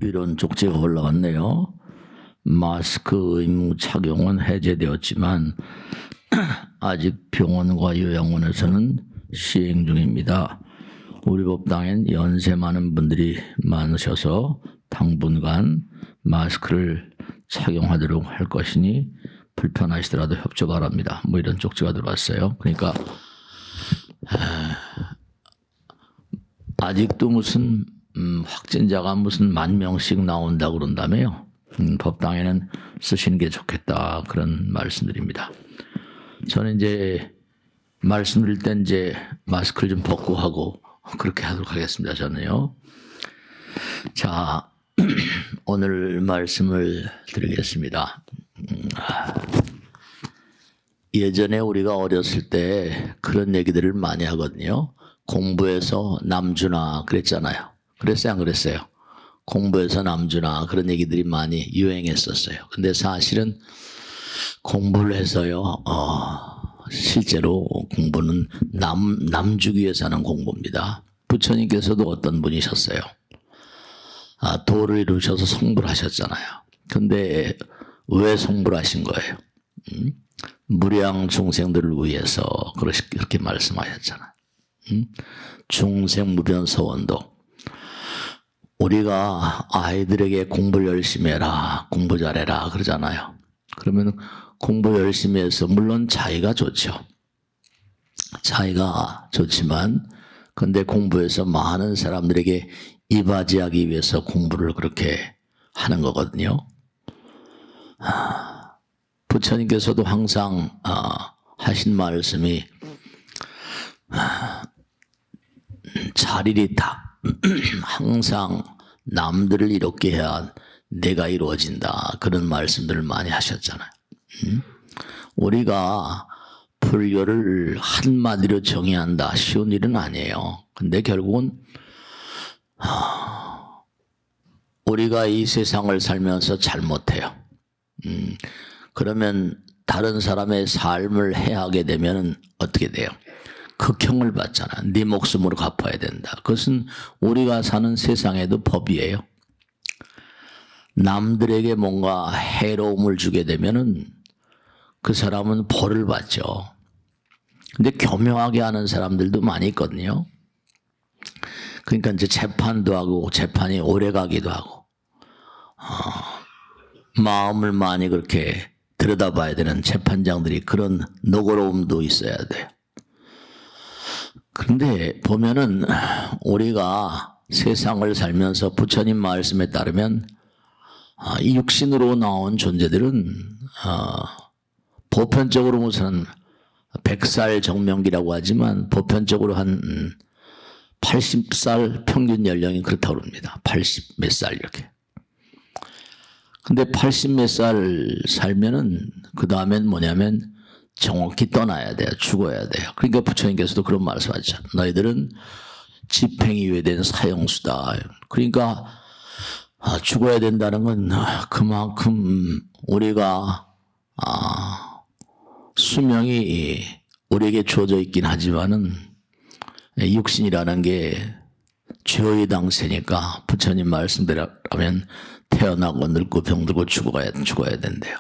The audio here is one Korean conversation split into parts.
이런 쪽지가 올라왔네요. 마스크 의무 착용은 해제되었지만 아직 병원과 요양원에서는 시행 중입니다. 우리 법당엔 연세 많은 분들이 많으셔서 당분간 마스크를 착용하도록 할 것이니 불편하시더라도 협조 바랍니다. 뭐 이런 쪽지가 들어왔어요. 그러니까 아직도 무슨 확진자가 무슨 10,000명씩 나온다 그런다며요. 법당에는 쓰시는 게 좋겠다 그런 말씀드립니다. 저는 이제 말씀드릴 땐 이제 마스크를 좀 벗고 하고 그렇게 하도록 하겠습니다. 저는요. 자, 오늘 말씀을 드리겠습니다. 예전에 우리가 어렸을 때 그런 얘기들을 많이 하거든요. 공부해서 남주나 그랬잖아요. 그랬어요, 안 그랬어요? 공부해서 남주나 그런 얘기들이 많이 유행했었어요. 근데 사실은 공부를 해서요, 실제로 공부는 남주기 위해서 하는 공부입니다. 부처님께서도 어떤 분이셨어요? 도를 이루셔서 성불 하셨잖아요. 근데 왜 성불 하신 거예요? 무량 중생들을 위해서 그렇게 말씀하셨잖아요. 중생무변서원도. 우리가 아이들에게 공부를 열심히 해라, 공부 잘해라 그러잖아요. 그러면 공부 열심히 해서 물론 자기가 좋죠. 자기가 좋지만 근데 공부해서 많은 사람들에게 이바지하기 위해서 공부를 그렇게 하는 거거든요. 부처님께서도 항상 하신 말씀이 자리리타 항상 남들을 이롭게 해야 내가 이루어진다 그런 말씀들을 많이 하셨잖아요. 우리가 불교를 한마디로 정의한다 쉬운 일은 아니에요. 근데 결국은 우리가 이 세상을 살면서 잘못해요. 그러면 다른 사람의 삶을 해하게 되면 어떻게 돼요? 극형을 받잖아. 네 목숨으로 갚아야 된다. 그것은 우리가 사는 세상에도 법이에요. 남들에게 뭔가 해로움을 주게 되면은 그 사람은 벌을 받죠. 근데 교묘하게 하는 사람들도 많이 있거든요. 그러니까 이제 재판도 하고 재판이 오래 가기도 하고 마음을 많이 그렇게 들여다봐야 되는 재판장들이 그런 너그러움도 있어야 돼요. 그런데 보면은 우리가 세상을 살면서 부처님 말씀에 따르면 이 육신으로 나온 존재들은 보편적으로 우선 100살 정명기라고 하지만 보편적으로 한 80살 평균 연령이 그렇다고 합니다. 80 몇 살 이렇게. 근데 80 몇 살 살면은 그 다음엔 뭐냐면 정확히 떠나야 돼요. 죽어야 돼요. 그러니까 부처님께서도 그런 말씀하셨죠. 너희들은 집행이 유예된 사형수다. 그러니까 죽어야 된다는 건 그만큼 우리가 수명이 우리에게 주어져 있긴 하지만은 육신이라는 게 죄의 당세니까 부처님 말씀대로라면 태어나고 늙고 병들고 죽어야 된대요.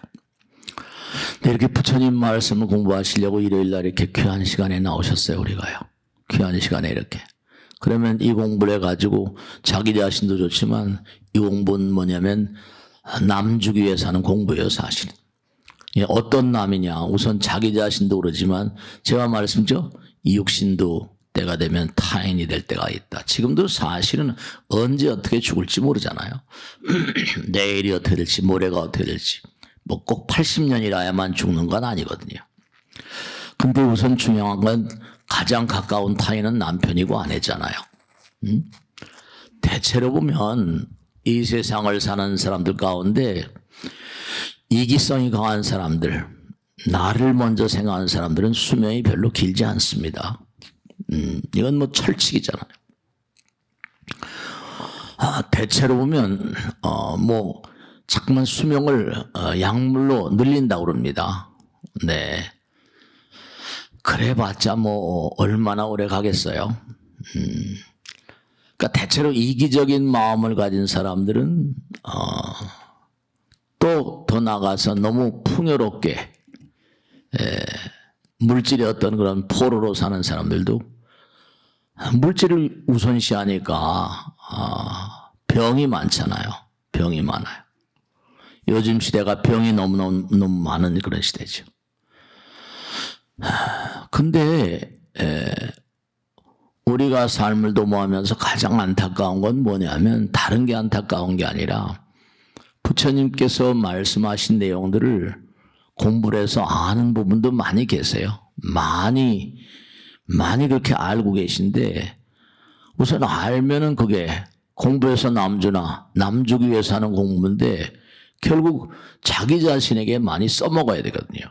이렇게 부처님 말씀을 공부하시려고 일요일 날 이렇게 귀한 시간에 나오셨어요. 우리가요. 귀한 시간에 이렇게. 그러면 이 공부를 해가지고 자기 자신도 좋지만 이 공부는 뭐냐면 남 주기 위해서 하는 공부예요. 사실은. 어떤 남이냐. 우선 자기 자신도 그러지만 제가 말씀드렸죠. 이 육신도 때가 되면 타인이 될 때가 있다. 지금도 사실은 언제 어떻게 죽을지 모르잖아요. 내일이 어떻게 될지 모레가 어떻게 될지. 뭐 꼭 80년이라야만 죽는 건 아니거든요. 근데 우선 중요한 건 가장 가까운 타인은 남편이고 아내잖아요. 대체로 보면 이 세상을 사는 사람들 가운데 이기성이 강한 사람들, 나를 먼저 생각하는 사람들은 수명이 별로 길지 않습니다. 이건 뭐 철칙이잖아요. 대체로 보면 뭐 자꾸만 수명을 약물로 늘린다고 그럽니다. 네. 그래봤자 뭐 얼마나 오래 가겠어요. 그러니까 대체로 이기적인 마음을 가진 사람들은 또 더 나가서 너무 풍요롭게 물질의 어떤 그런 포로로 사는 사람들도 물질을 우선시하니까 병이 많잖아요. 병이 많아요. 요즘 시대가 병이 너무 많은 그런 시대죠. 근데 우리가 삶을 도모하면서 가장 안타까운 건 뭐냐면 다른 게 안타까운 게 아니라 부처님께서 말씀하신 내용들을 공부를 해서 아는 부분도 많이 계세요. 많이 그렇게 알고 계신데 우선 알면은 그게 공부해서 남주기 위해서 하는 공부인데 결국 자기 자신에게 많이 써먹어야 되거든요.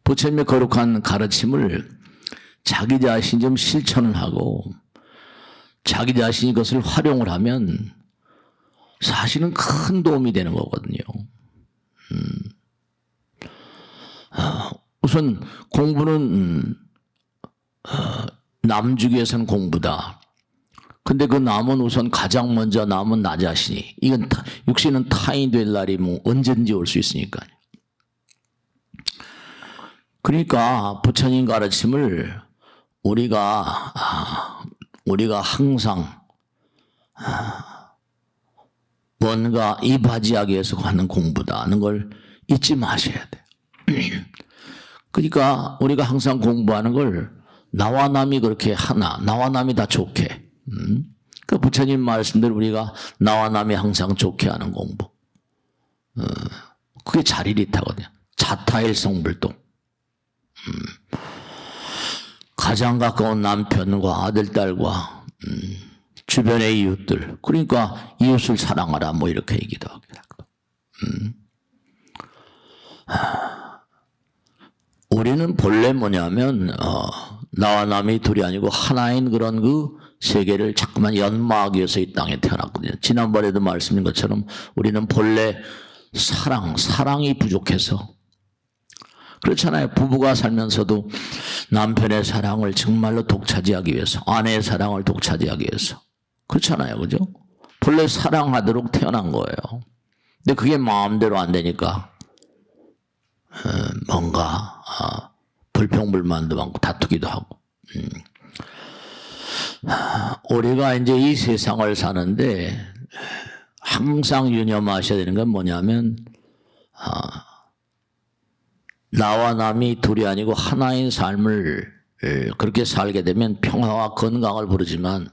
부처님의 거룩한 가르침을 자기 자신이 좀 실천을 하고 자기 자신이 그것을 활용을 하면 사실은 큰 도움이 되는 거거든요. 우선 공부는 남 주기 위해서는 공부다. 근데 그 남은 우선 가장 먼저 남은 나 자신이 이건 육신은 타인이 될 날이 뭐 언제든지 올 수 있으니까요. 그러니까 부처님 가르침을 우리가 항상 뭔가 이바지하기 위해서 하는 공부다는 걸 잊지 마셔야 돼요. 그러니까 우리가 항상 공부하는 걸 나와 남이 그렇게 하나, 나와 남이 다 좋게. 그 부처님 말씀대로 우리가 나와 남이 항상 좋게 하는 공부. 그게 자리릿하거든요. 자타일성불동. 가장 가까운 남편과 아들, 딸과 주변의 이웃들. 그러니까 이웃을 사랑하라 뭐 이렇게 얘기도 하기도 하고. 우리는 본래 뭐냐면 나와 남이 둘이 아니고 하나인 그런 그 세계를 자꾸만 연마하기 위해서 이 땅에 태어났거든요. 지난번에도 말씀드린 것처럼 우리는 본래 사랑이 부족해서 그렇잖아요. 부부가 살면서도 남편의 사랑을 정말로 독차지하기 위해서 아내의 사랑을 독차지하기 위해서 그렇잖아요. 그죠? 본래 사랑하도록 태어난 거예요. 근데 그게 마음대로 안 되니까 뭔가 불평불만도 많고 다투기도 하고 우리가 이제 이 세상을 사는데 항상 유념하셔야 되는 건 뭐냐면 나와 남이 둘이 아니고 하나인 삶을 그렇게 살게 되면 평화와 건강을 부르지만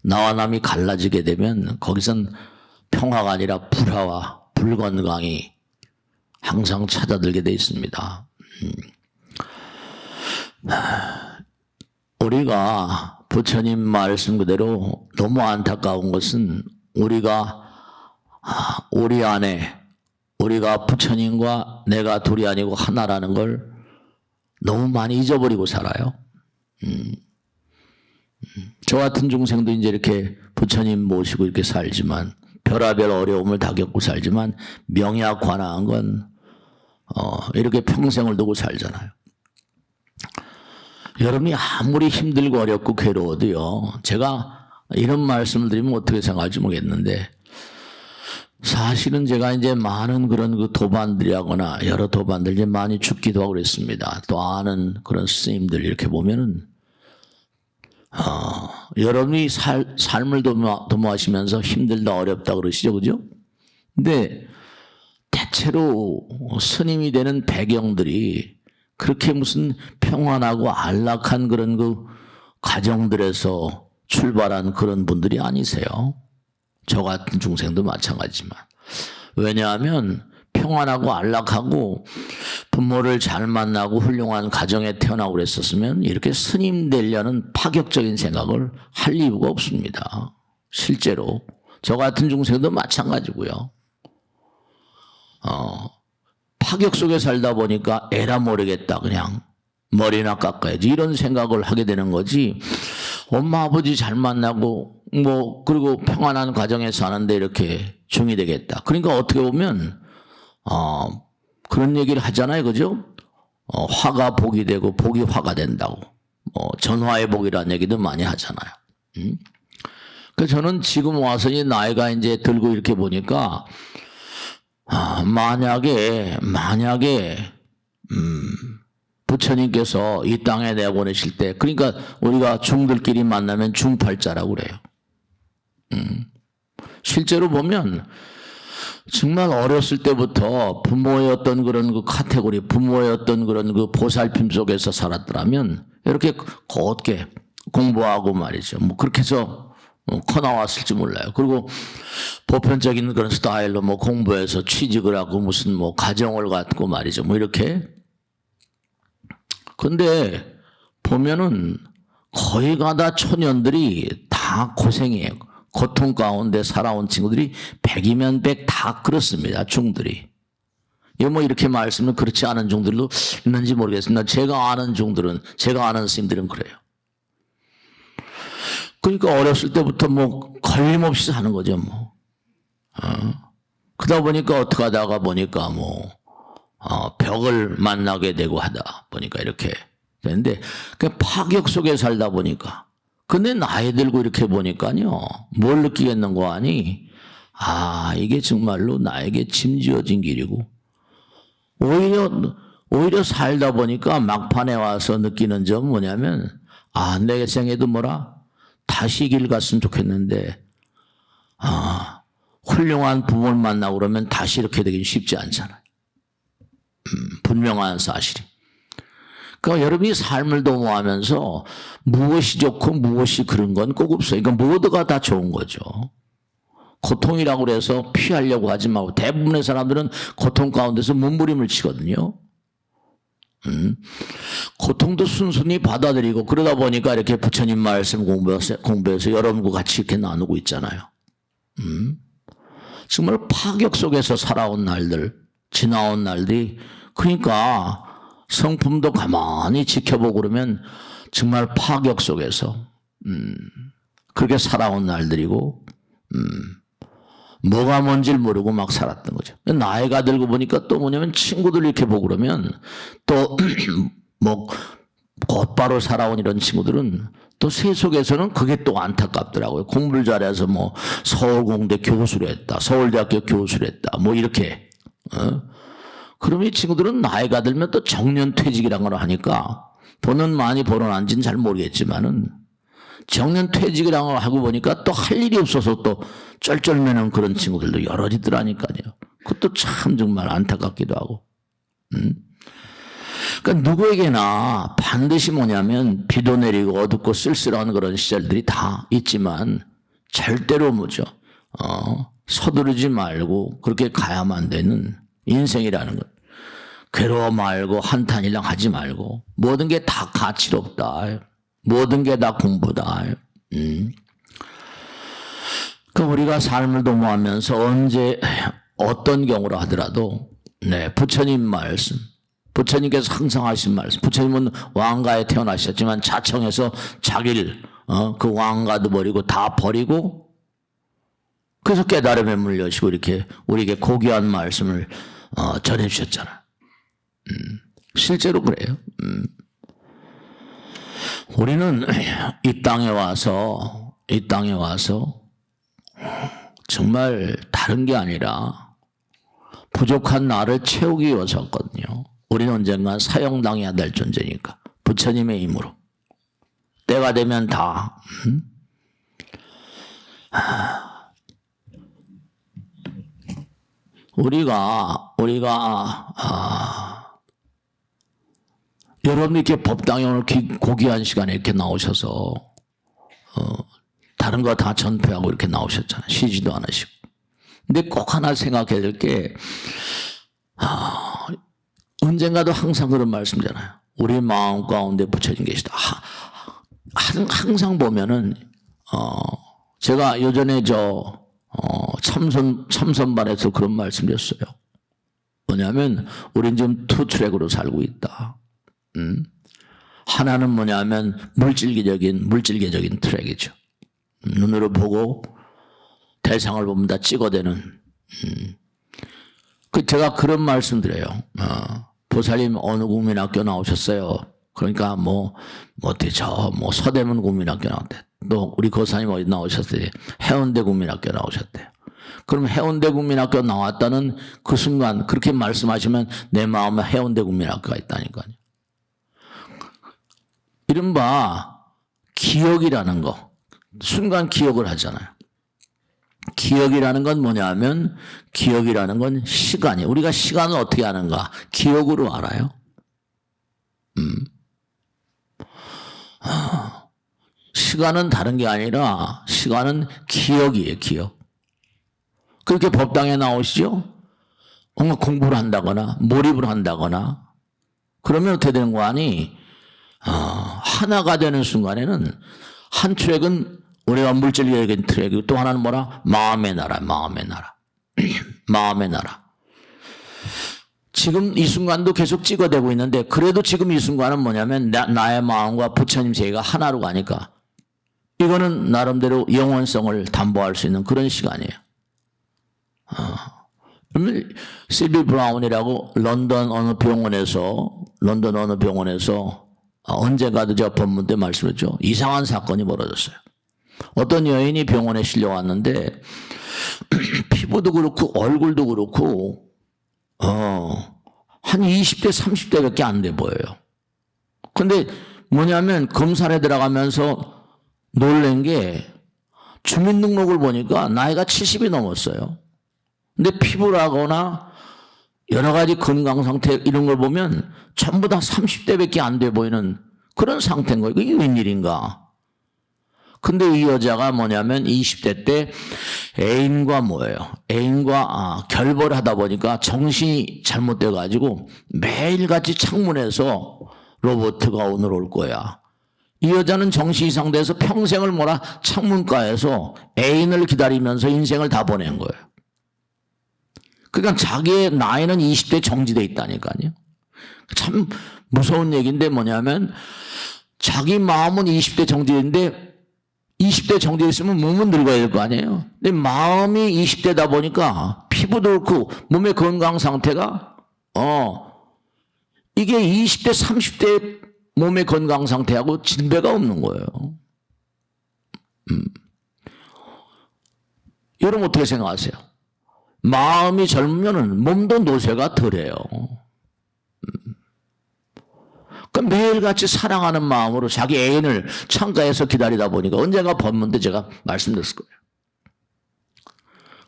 나와 남이 갈라지게 되면 거기선 평화가 아니라 불화와 불건강이 항상 찾아들게 돼 있습니다. 우리가 부처님 말씀 그대로 너무 안타까운 것은 우리가 우리 안에 우리가 부처님과 내가 둘이 아니고 하나라는 걸 너무 많이 잊어버리고 살아요. 저 같은 중생도 이제 이렇게 부처님 모시고 이렇게 살지만 별하별 어려움을 다 겪고 살지만 명약 관화한 건 이렇게 평생을 두고 살잖아요. 여러분이 아무리 힘들고 어렵고 괴로워도요. 제가 이런 말씀을 드리면 어떻게 생각할지 모르겠는데 사실은 제가 이제 많은 그런 그 도반들이하거나 여러 도반들 이제 많이 죽기도 하고 그랬습니다. 또 아는 그런 스님들 이렇게 보면은 여러분이 삶을 도모하시면서 힘들다 어렵다 그러시죠, 그죠? 근데 대체로 스님이 되는 배경들이 그렇게 무슨 평안하고 안락한 그런 그 가정들에서 출발한 그런 분들이 아니세요. 저 같은 중생도 마찬가지지만. 왜냐하면 평안하고 안락하고 부모를 잘 만나고 훌륭한 가정에 태어나고 그랬었으면 이렇게 스님 되려는 파격적인 생각을 할 이유가 없습니다. 실제로. 저 같은 중생도 마찬가지고요. 파격 속에 살다 보니까 에라 모르겠다 그냥 머리나 깎아야지 이런 생각을 하게 되는 거지. 엄마 아버지 잘 만나고 뭐 그리고 평안한 가정에 사는데 이렇게 중이 되겠다. 그러니까 어떻게 보면 그런 얘기를 하잖아요, 그죠? 화가 복이 되고 복이 화가 된다고. 전화의 복이라는 얘기도 많이 하잖아요. 그 저는 지금 와서 이 나이가 이제 들고 이렇게 보니까 만약에 부처님께서 이 땅에 내보내실 때, 그러니까 우리가 중들끼리 만나면 중팔자라고 그래요. 실제로 보면 정말 어렸을 때부터 부모의 어떤 그런 그 카테고리, 부모의 어떤 그런 그 보살핌 속에서 살았더라면 이렇게 곧게 공부하고 말이죠. 뭐 그렇게 해서 커 나왔을지 몰라요. 그리고 보편적인 그런 스타일로 뭐 공부해서 취직을 하고 무슨 뭐 가정을 갖고 말이죠. 뭐 이렇게. 근데 보면은 거의 다 초년들이 다 고생이에요. 고통 가운데 살아온 친구들이 100이면 100 다 그렇습니다. 중들이. 이거 뭐 이렇게 말씀은 그렇지 않은 중들도 있는지 모르겠습니다. 제가 아는 중들은, 제가 아는 스님들은 그래요. 그러니까 어렸을 때부터 뭐 걸림없이 사는 거죠, 뭐. 그러다 보니까 어떻게 하다가 보니까 뭐, 벽을 만나게 되고 하다 보니까 이렇게 되는데, 그 파격 속에 살다 보니까. 근데 나이 들고 이렇게 보니까요, 뭘 느끼겠는 거 아니? 이게 정말로 나에게 짐지어진 길이고, 오히려 살다 보니까 막판에 와서 느끼는 점은 뭐냐면, 내 생에도 다시 길 갔으면 좋겠는데, 훌륭한 부모를 만나고 그러면 다시 이렇게 되긴 쉽지 않잖아요. 분명한 사실이. 그러니까 여러분이 삶을 도모하면서 무엇이 좋고 무엇이 그런 건 꼭 없어요. 그러니까 모두가 다 좋은 거죠. 고통이라고 해서 피하려고 하지 말고, 대부분의 사람들은 고통 가운데서 몸부림을 치거든요. 고통도 순순히 받아들이고, 그러다 보니까 이렇게 부처님 말씀 공부해서 여러분과 같이 이렇게 나누고 있잖아요. 정말 파격 속에서 살아온 날들, 지나온 날들이, 그러니까 성품도 가만히 지켜보고 그러면 정말 파격 속에서 그렇게 살아온 날들이고, 뭐가 뭔지를 모르고 막 살았던 거죠. 나이가 들고 보니까 또 뭐냐면 친구들 이렇게 보고 그러면 또 뭐 곧바로 살아온 이런 친구들은 또 세속에서는 그게 또 안타깝더라고요. 공부를 잘해서 뭐 서울공대 교수를 했다, 서울대학교 교수를 했다, 뭐 이렇게. 그럼 이 친구들은 나이가 들면 또 정년퇴직이라는 걸 하니까, 돈은 많이 벌어난지는 잘 모르겠지만은 정년퇴직이라는 걸 하고 보니까 또 할 일이 없어서 또 쩔쩔매는 그런 친구들도 여러 있더라니까요. 그것도 참 정말 안타깝기도 하고. 그러니까 누구에게나 반드시 뭐냐면 비도 내리고 어둡고 쓸쓸한 그런 시절들이 다 있지만 절대로 뭐죠. 서두르지 말고 그렇게 가야만 되는 인생이라는 것. 괴로워 말고 한탄이랑 하지 말고 모든 게 다 가치롭다. 모든 게 다 공부다. 그 우리가 삶을 도모하면서 언제 어떤 경우로 하더라도 부처님 말씀, 부처님께서 항상 하신 말씀, 부처님은 왕가에 태어나셨지만 자청해서 자기를 그 왕가도 버리고 다 버리고 그래서 깨달음에 물려시고 이렇게 우리에게 고귀한 말씀을 전해주셨잖아. 실제로 그래요. 우리는 이 땅에 와서 정말 다른 게 아니라 부족한 나를 채우기 위해서 왔거든요. 우리는 언젠간 사형당해야 될 존재니까. 부처님의 힘으로. 때가 되면 다. 우리가 여러분 이렇게 법당에 오늘 고귀한 시간에 이렇게 나오셔서 다른 거 다 전폐하고 이렇게 나오셨잖아요. 쉬지도 않으시고. 근데 꼭 하나 생각해야 될 게 언젠가도 항상 그런 말씀이잖아요. 우리 마음 가운데 부처님 계시다. 항상 보면은 제가 예전에 참선반에서 그런 말씀드렸어요. 뭐냐면 우린 지금 투 트랙으로 살고 있다. 하나는 뭐냐면 물질계적인 트랙이죠. 눈으로 보고 대상을 보면 다 찍어대는. 제가 그런 말씀 드려요. 보살님 어느 국민학교 나오셨어요? 그러니까 서대문 국민학교 나왔대. 또 우리 고사님 어디 나오셨어요? 해운대 국민학교 나오셨대요. 그럼 해운대 국민학교 나왔다는 그 순간 그렇게 말씀하시면 내 마음에 해운대 국민학교가 있다니까요. 이른바 기억이라는 거, 순간 기억을 하잖아요. 기억이라는 건 뭐냐면, 기억이라는 건 시간이에요. 우리가 시간을 어떻게 아는가? 기억으로 알아요. 시간은 다른 게 아니라 시간은 기억이에요. 기억. 그렇게 법당에 나오시죠? 뭔가 공부를 한다거나 몰입을 한다거나 그러면 어떻게 되는 거 아니? 하나가 되는 순간에는 한 트랙은 우리가 물질적인 트랙이고 또 하나는 뭐라? 마음의 나라, 마음의 나라. 마음의 나라. 지금 이 순간도 계속 찍어대고 있는데 그래도 지금 이 순간은 뭐냐면 나의 마음과 부처님 세계가 하나로 가니까 이거는 나름대로 영원성을 담보할 수 있는 그런 시간이에요. 그러면 실비 브라운이라고 런던 어느 병원에서 언젠가도 제가 법문 때 말씀했죠. 이상한 사건이 벌어졌어요. 어떤 여인이 병원에 실려왔는데 피부도 그렇고 얼굴도 그렇고 한 20대 30대밖에 안 돼 보여요. 근데 뭐냐면 검사에 들어가면서 놀란 게 주민등록을 보니까 나이가 70이 넘었어요. 근데 피부라거나 여러 가지 건강 상태 이런 걸 보면 전부 다 30대밖에 안 돼 보이는 그런 상태인 거예요. 이게 웬일인가? 근데 이 여자가 뭐냐면 20대 때 애인과 결별을 하다 보니까 정신이 잘못돼가지고 매일같이 창문에서 로버트가 오늘 올 거야. 이 여자는 정신 이상돼서 평생을 창문가에서 애인을 기다리면서 인생을 다 보낸 거예요. 그러니까 자기의 나이는 20대 정지돼 있다니까요. 참 무서운 얘기인데 뭐냐면 자기 마음은 20대 정지인데 20대 정지돼 있으면 몸은 늙어야 될 거 아니에요. 근데 마음이 20대다 보니까 피부도 그렇고 몸의 건강 상태가 이게 20대 30대 몸의 건강 상태하고 진배가 없는 거예요. 여러분 어떻게 생각하세요? 마음이 젊으면 몸도 노쇠가 덜해요. 그러니까 매일같이 사랑하는 마음으로 자기 애인을 창가에서 기다리다 보니까 언젠가 법문 때 제가 말씀드렸을 거예요.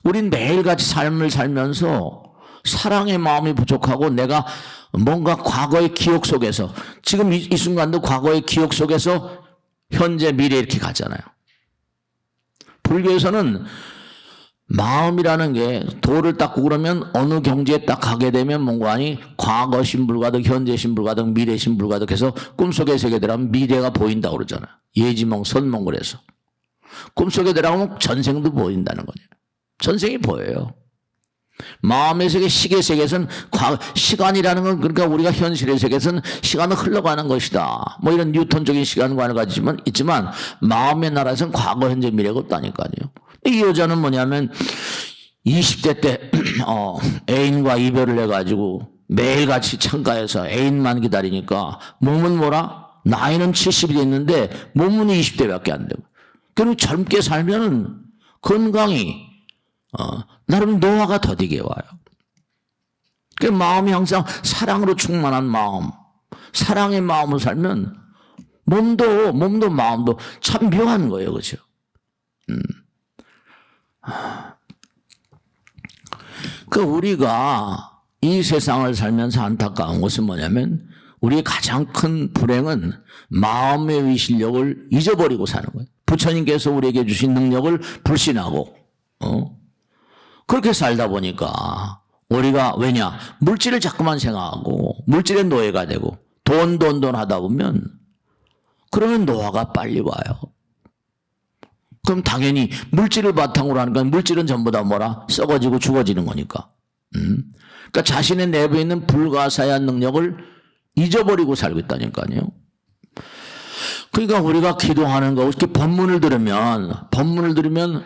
우린 매일같이 삶을 살면서 사랑의 마음이 부족하고 내가 뭔가 과거의 기억 속에서 지금 이 순간도 과거의 기억 속에서 현재 미래 이렇게 가잖아요. 불교에서는 마음이라는 게 도를 닦고 그러면 어느 경지에 딱 가게 되면 뭔가 아니 과거 신불가득 현재 신불가득 미래 신불가득 해서 꿈속의 세계 들어가면 미래가 보인다고 그러잖아요. 예지몽 선몽을 해서 꿈속에 들어가면 전생도 보인다는 거예요. 전생이 보여요. 마음의 세계 시계 세계에서는 시간이라는 건 그러니까 우리가 현실의 세계에서는 시간은 흘러가는 것이다. 뭐 이런 뉴턴적인 시간관을 가지지만 있지만 마음의 나라에서는 과거 현재 미래가 없다니까요. 이 여자는 뭐냐면 20대 때 애인과 이별을 해가지고 매일같이 창가에서 애인만 기다리니까 몸은 나이는 70이 됐는데 몸은 20대밖에 안 되고 그리고 젊게 살면은 건강이 나름 노화가 더디게 와요. 그 마음이 항상 사랑으로 충만한 마음, 사랑의 마음을 살면 몸도 마음도 참 묘한 거예요, 그렇죠? 그 우리가 이 세상을 살면서 안타까운 것은 뭐냐면 우리의 가장 큰 불행은 마음의 위실력을 잊어버리고 사는 거예요. 부처님께서 우리에게 주신 능력을 불신하고 그렇게 살다 보니까 우리가 왜냐 물질을 자꾸만 생각하고 물질의 노예가 되고 돈 하다 보면 그러면 노화가 빨리 와요. 그럼 당연히 물질을 바탕으로 하니까 물질은 전부 다 썩어지고 죽어지는 거니까. 그러니까 자신의 내부에 있는 불가사의한 능력을 잊어버리고 살고 있다니까요. 그러니까 우리가 기도하는 거 이렇게 법문을 들으면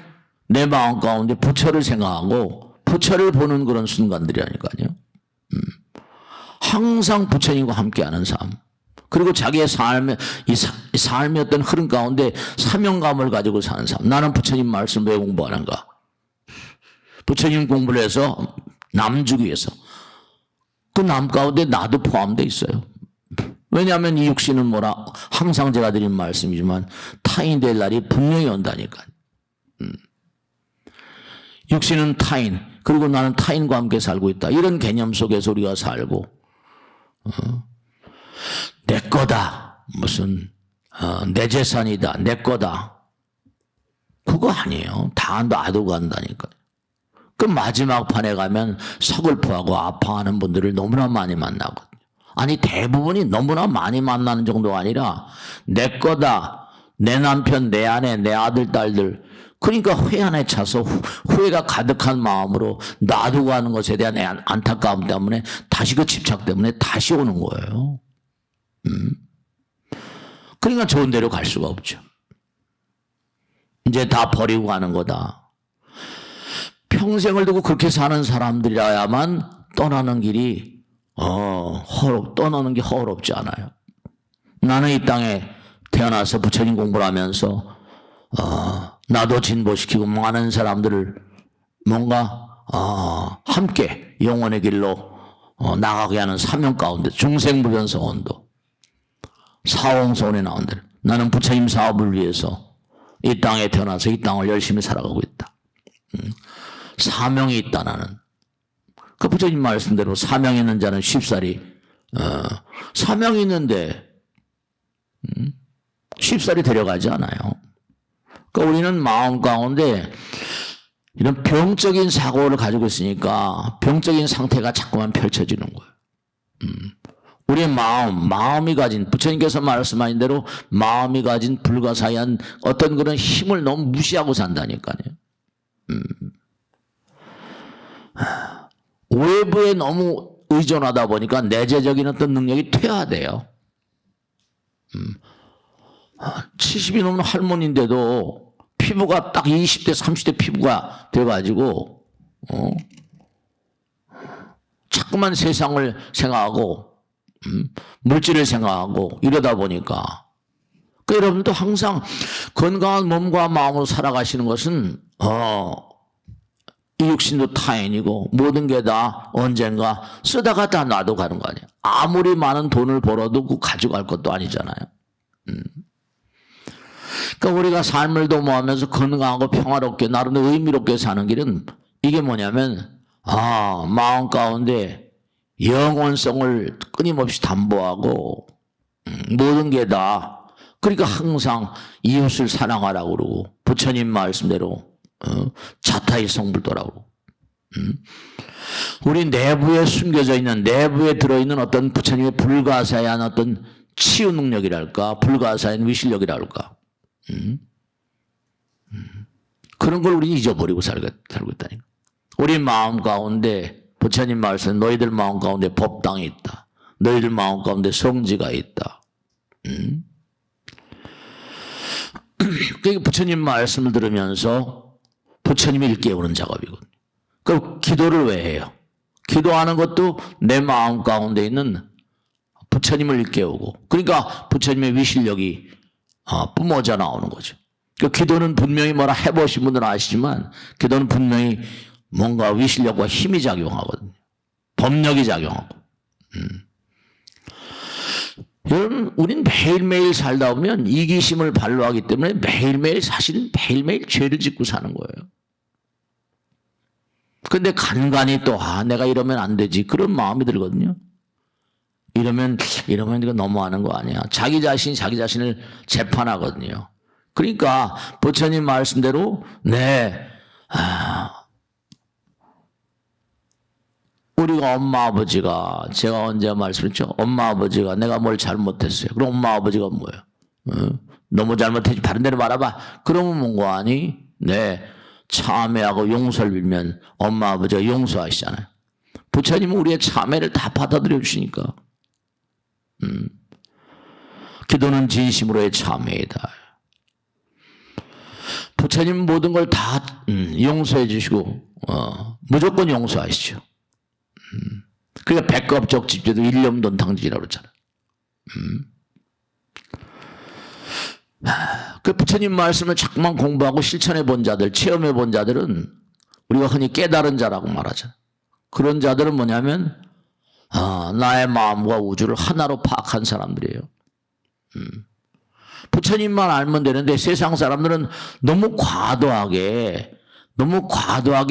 내 마음 가운데 부처를 생각하고 부처를 보는 그런 순간들이라니까요. 항상 부처님과 함께하는 삶. 그리고 자기의 삶의 어떤 흐름 가운데 사명감을 가지고 사는 사람. 나는 부처님 말씀 왜 공부하는가? 부처님 공부를 해서 남 주기 위해서. 그 남 가운데 나도 포함되어 있어요. 왜냐하면 이 육신은 뭐라 항상 제가 드린 말씀이지만 타인 될 날이 분명히 온다니까. 육신은 타인, 그리고 나는 타인과 함께 살고 있다. 이런 개념 속에서 우리가 살고 내 거다, 무슨 내 재산이다, 내 거다, 그거 아니에요. 다 놔두고 간다니까요. 그 마지막 판에 가면 서글퍼하고 아파하는 분들을 너무나 많이 만나거든요. 아니 대부분이 너무나 많이 만나는 정도가 아니라 내 거다, 내 남편, 내 아내, 내 아들, 딸들, 그러니까 후회 안에 차서 후회가 가득한 마음으로 놔두고 가는 것에 대한 안타까움 때문에 다시 그 집착 때문에 다시 오는 거예요. 그러니까 좋은 데로 갈 수가 없죠. 이제 다 버리고 가는 거다. 평생을 두고 그렇게 사는 사람들이라야만 떠나는 길이 떠나는 게 허럽지 않아요. 나는 이 땅에 태어나서 부처님 공부를 하면서 나도 진보시키고 많은 사람들을 뭔가 함께 영원의 길로 나가게 하는 사명 가운데 중생무변성원도 사홍소원에 나온 대로 나는 부처님 사업을 위해서 이 땅에 태어나서 이 땅을 열심히 살아가고 있다. 사명이 있다 나는. 그 부처님 말씀대로 사명 있는 자는 쉽사리 사명이 있는데 쉽사리 데려가지 않아요. 그러니까 우리는 마음 가운데 이런 병적인 사고를 가지고 있으니까 병적인 상태가 자꾸만 펼쳐지는 거예요. 우리의 마음이 가진, 부처님께서 말씀하신 대로 마음이 가진 불가사의한 어떤 그런 힘을 너무 무시하고 산다니까요. 외부에 너무 의존하다 보니까 내재적인 어떤 능력이 퇴화돼요. 70이 넘는 할머니인데도 피부가 딱 20대, 30대 피부가 돼가지고 자꾸만 세상을 생각하고 물질을 생각하고 이러다 보니까 여러분도 항상 건강한 몸과 마음으로 살아가시는 것은 이 육신도 타인이고 모든 게 다 언젠가 쓰다가 다 놔도 가는 거 아니에요. 아무리 많은 돈을 벌어도 그거 가져갈 것도 아니잖아요. 그러니까 우리가 삶을 도모하면서 건강하고 평화롭게 나름대로 의미롭게 사는 길은 이게 뭐냐면 마음 가운데 영원성을 끊임없이 담보하고 모든 게 다 그러니까 항상 이웃을 사랑하라고 그러고 부처님 말씀대로 자타히 성불도라고 우리 내부에 숨겨져 있는 내부에 들어있는 어떤 부처님의 불가사의한 어떤 치유 능력이랄까 불가사의한 위실력이랄까 그런 걸 우리는 잊어버리고 살고 있다니까. 우리 마음 가운데 부처님 말씀 너희들 마음 가운데 법당이 있다. 너희들 마음 가운데 성지가 있다. 그러니까 부처님 말씀을 들으면서 부처님이 일깨우는 작업이거든요. 그럼 기도를 왜 해요? 기도하는 것도 내 마음 가운데 있는 부처님을 일깨우고 그러니까 부처님의 위실력이 뿜어져 나오는 거죠. 그 기도는 분명히 뭐라 해보신 분들은 아시지만 기도는 분명히 뭔가 위실력과 힘이 작용하거든요. 법력이 작용하고. 여러분, 우린 매일매일 살다 보면 이기심을 발로하기 때문에 매일매일 사실은 매일매일 죄를 짓고 사는 거예요. 근데 간간히 또 내가 이러면 안 되지 그런 마음이 들거든요. 이러면 이거 너무하는 거 아니야. 자기 자신이 자기 자신을 재판하거든요. 그러니까 부처님 말씀대로 우리가 엄마 아버지가 제가 언제 말씀했죠? 엄마 아버지가 내가 뭘 잘못했어요. 그럼 엄마 아버지가 뭐예요? 너무 잘못했지 다른 데로 말아봐. 그러면 뭔가 아니? 참회하고 용서를 빌면 엄마 아버지가 용서하시잖아요. 부처님은 우리의 참회를 다 받아들여 주시니까. 기도는 진심으로의 참회이다. 부처님 모든 걸 다 용서해 주시고 무조건 용서하시죠. 그러니까 백겁적 집제도 일념돈 당지라고 그러잖아요. 그 부처님 말씀을 자꾸만 공부하고 실천해 본 자들, 체험해 본 자들은 우리가 흔히 깨달은 자라고 말하죠. 그런 자들은 뭐냐면 나의 마음과 우주를 하나로 파악한 사람들이에요. 부처님만 알면 되는데 세상 사람들은 너무 과도하게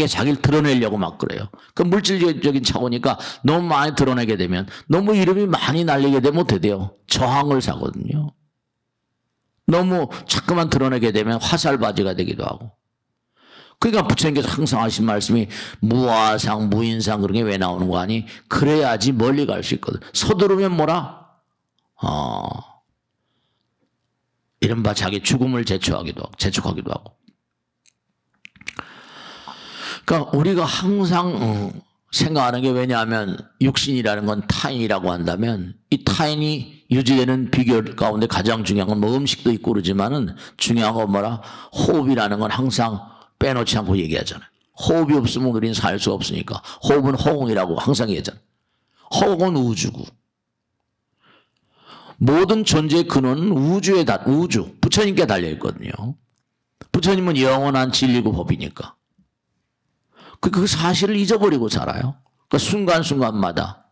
자기를 드러내려고 막 그래요. 그 물질적인 차원이니까 너무 많이 드러내게 되면, 너무 이름이 많이 날리게 되면 어떻게 돼요? 저항을 사거든요. 너무 자꾸만 드러내게 되면 화살바지가 되기도 하고. 그러니까 부처님께서 항상 하신 말씀이 무아상, 무인상 그런 게 왜 나오는 거 아니? 그래야지 멀리 갈 수 있거든. 서두르면 뭐라? 이른바 자기 죽음을 재촉하기도 하고. 그러니까 우리가 항상 생각하는 게, 왜냐하면 육신이라는 건 타인이라고 한다면, 이 타인이 유지되는 비결 가운데 가장 중요한 건 뭐 음식도 있고 그러지만은, 중요한 건 뭐라? 호흡이라는 건 항상 빼놓지 않고 얘기하잖아요. 호흡이 없으면 우리는 살 수 없으니까. 호흡은 호응이라고 항상 얘기하잖아요. 호응은 우주고. 모든 존재의 근원은 우주, 부처님께 달려있거든요. 부처님은 영원한 진리고 법이니까. 그 사실을 잊어버리고 살아요. 그 순간순간마다.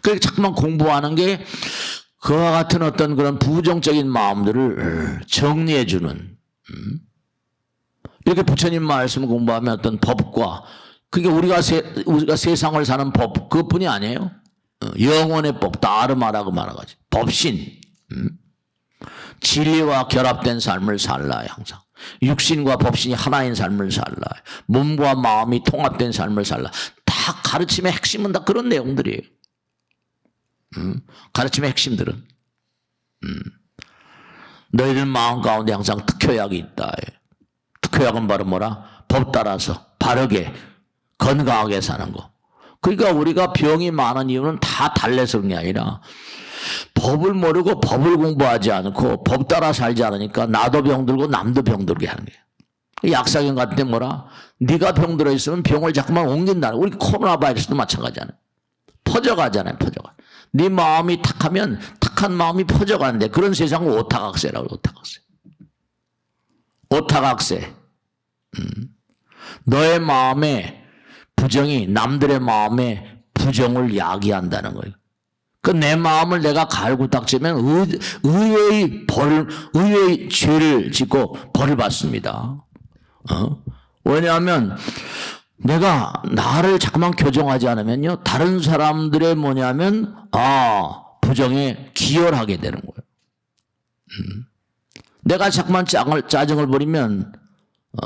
그러니까 자꾸만 공부하는 게 그와 같은 어떤 그런 부정적인 마음들을 정리해주는. 이렇게 부처님 말씀을 공부하면 어떤 법과, 그게 우리가 세상을 사는 법, 그것뿐이 아니에요. 영원의 법, 다르마라고 말하지. 법신. 진리와 결합된 삶을 살라요, 항상. 육신과 법신이 하나인 삶을 살라. 몸과 마음이 통합된 삶을 살라. 다 가르침의 핵심은 다 그런 내용들이에요. 가르침의 핵심들은. 너희들 마음 가운데 항상 특효약이 있다. 특효약은 바로 뭐라? 법 따라서 바르게 건강하게 사는 거. 그러니까 우리가 병이 많은 이유는 다 달래서 그런 게 아니라, 법을 모르고 법을 공부하지 않고 법 따라 살지 않으니까 나도 병들고 남도 병들게 하는 거예요. 약사경 같은 데 뭐라? 네가 병들어 있으면 병을 자꾸만 옮긴다는. 우리 코로나 바이러스도 마찬가지잖아요. 퍼져가잖아요. 네 마음이 탁하면 탁한 마음이 퍼져가는데, 그런 세상을 오타각세라고. 오타각세. 너의 마음에 부정이 남들의 마음에 부정을 야기한다는 거예요. 그 내 마음을 내가 갈고 닦으면 의외의 죄를 짓고 벌을 받습니다. 왜냐하면 내가 나를 자꾸만 교정하지 않으면요, 다른 사람들의 뭐냐면 부정에 기여하게 되는 거예요. 내가 자꾸만 짜증을 부리면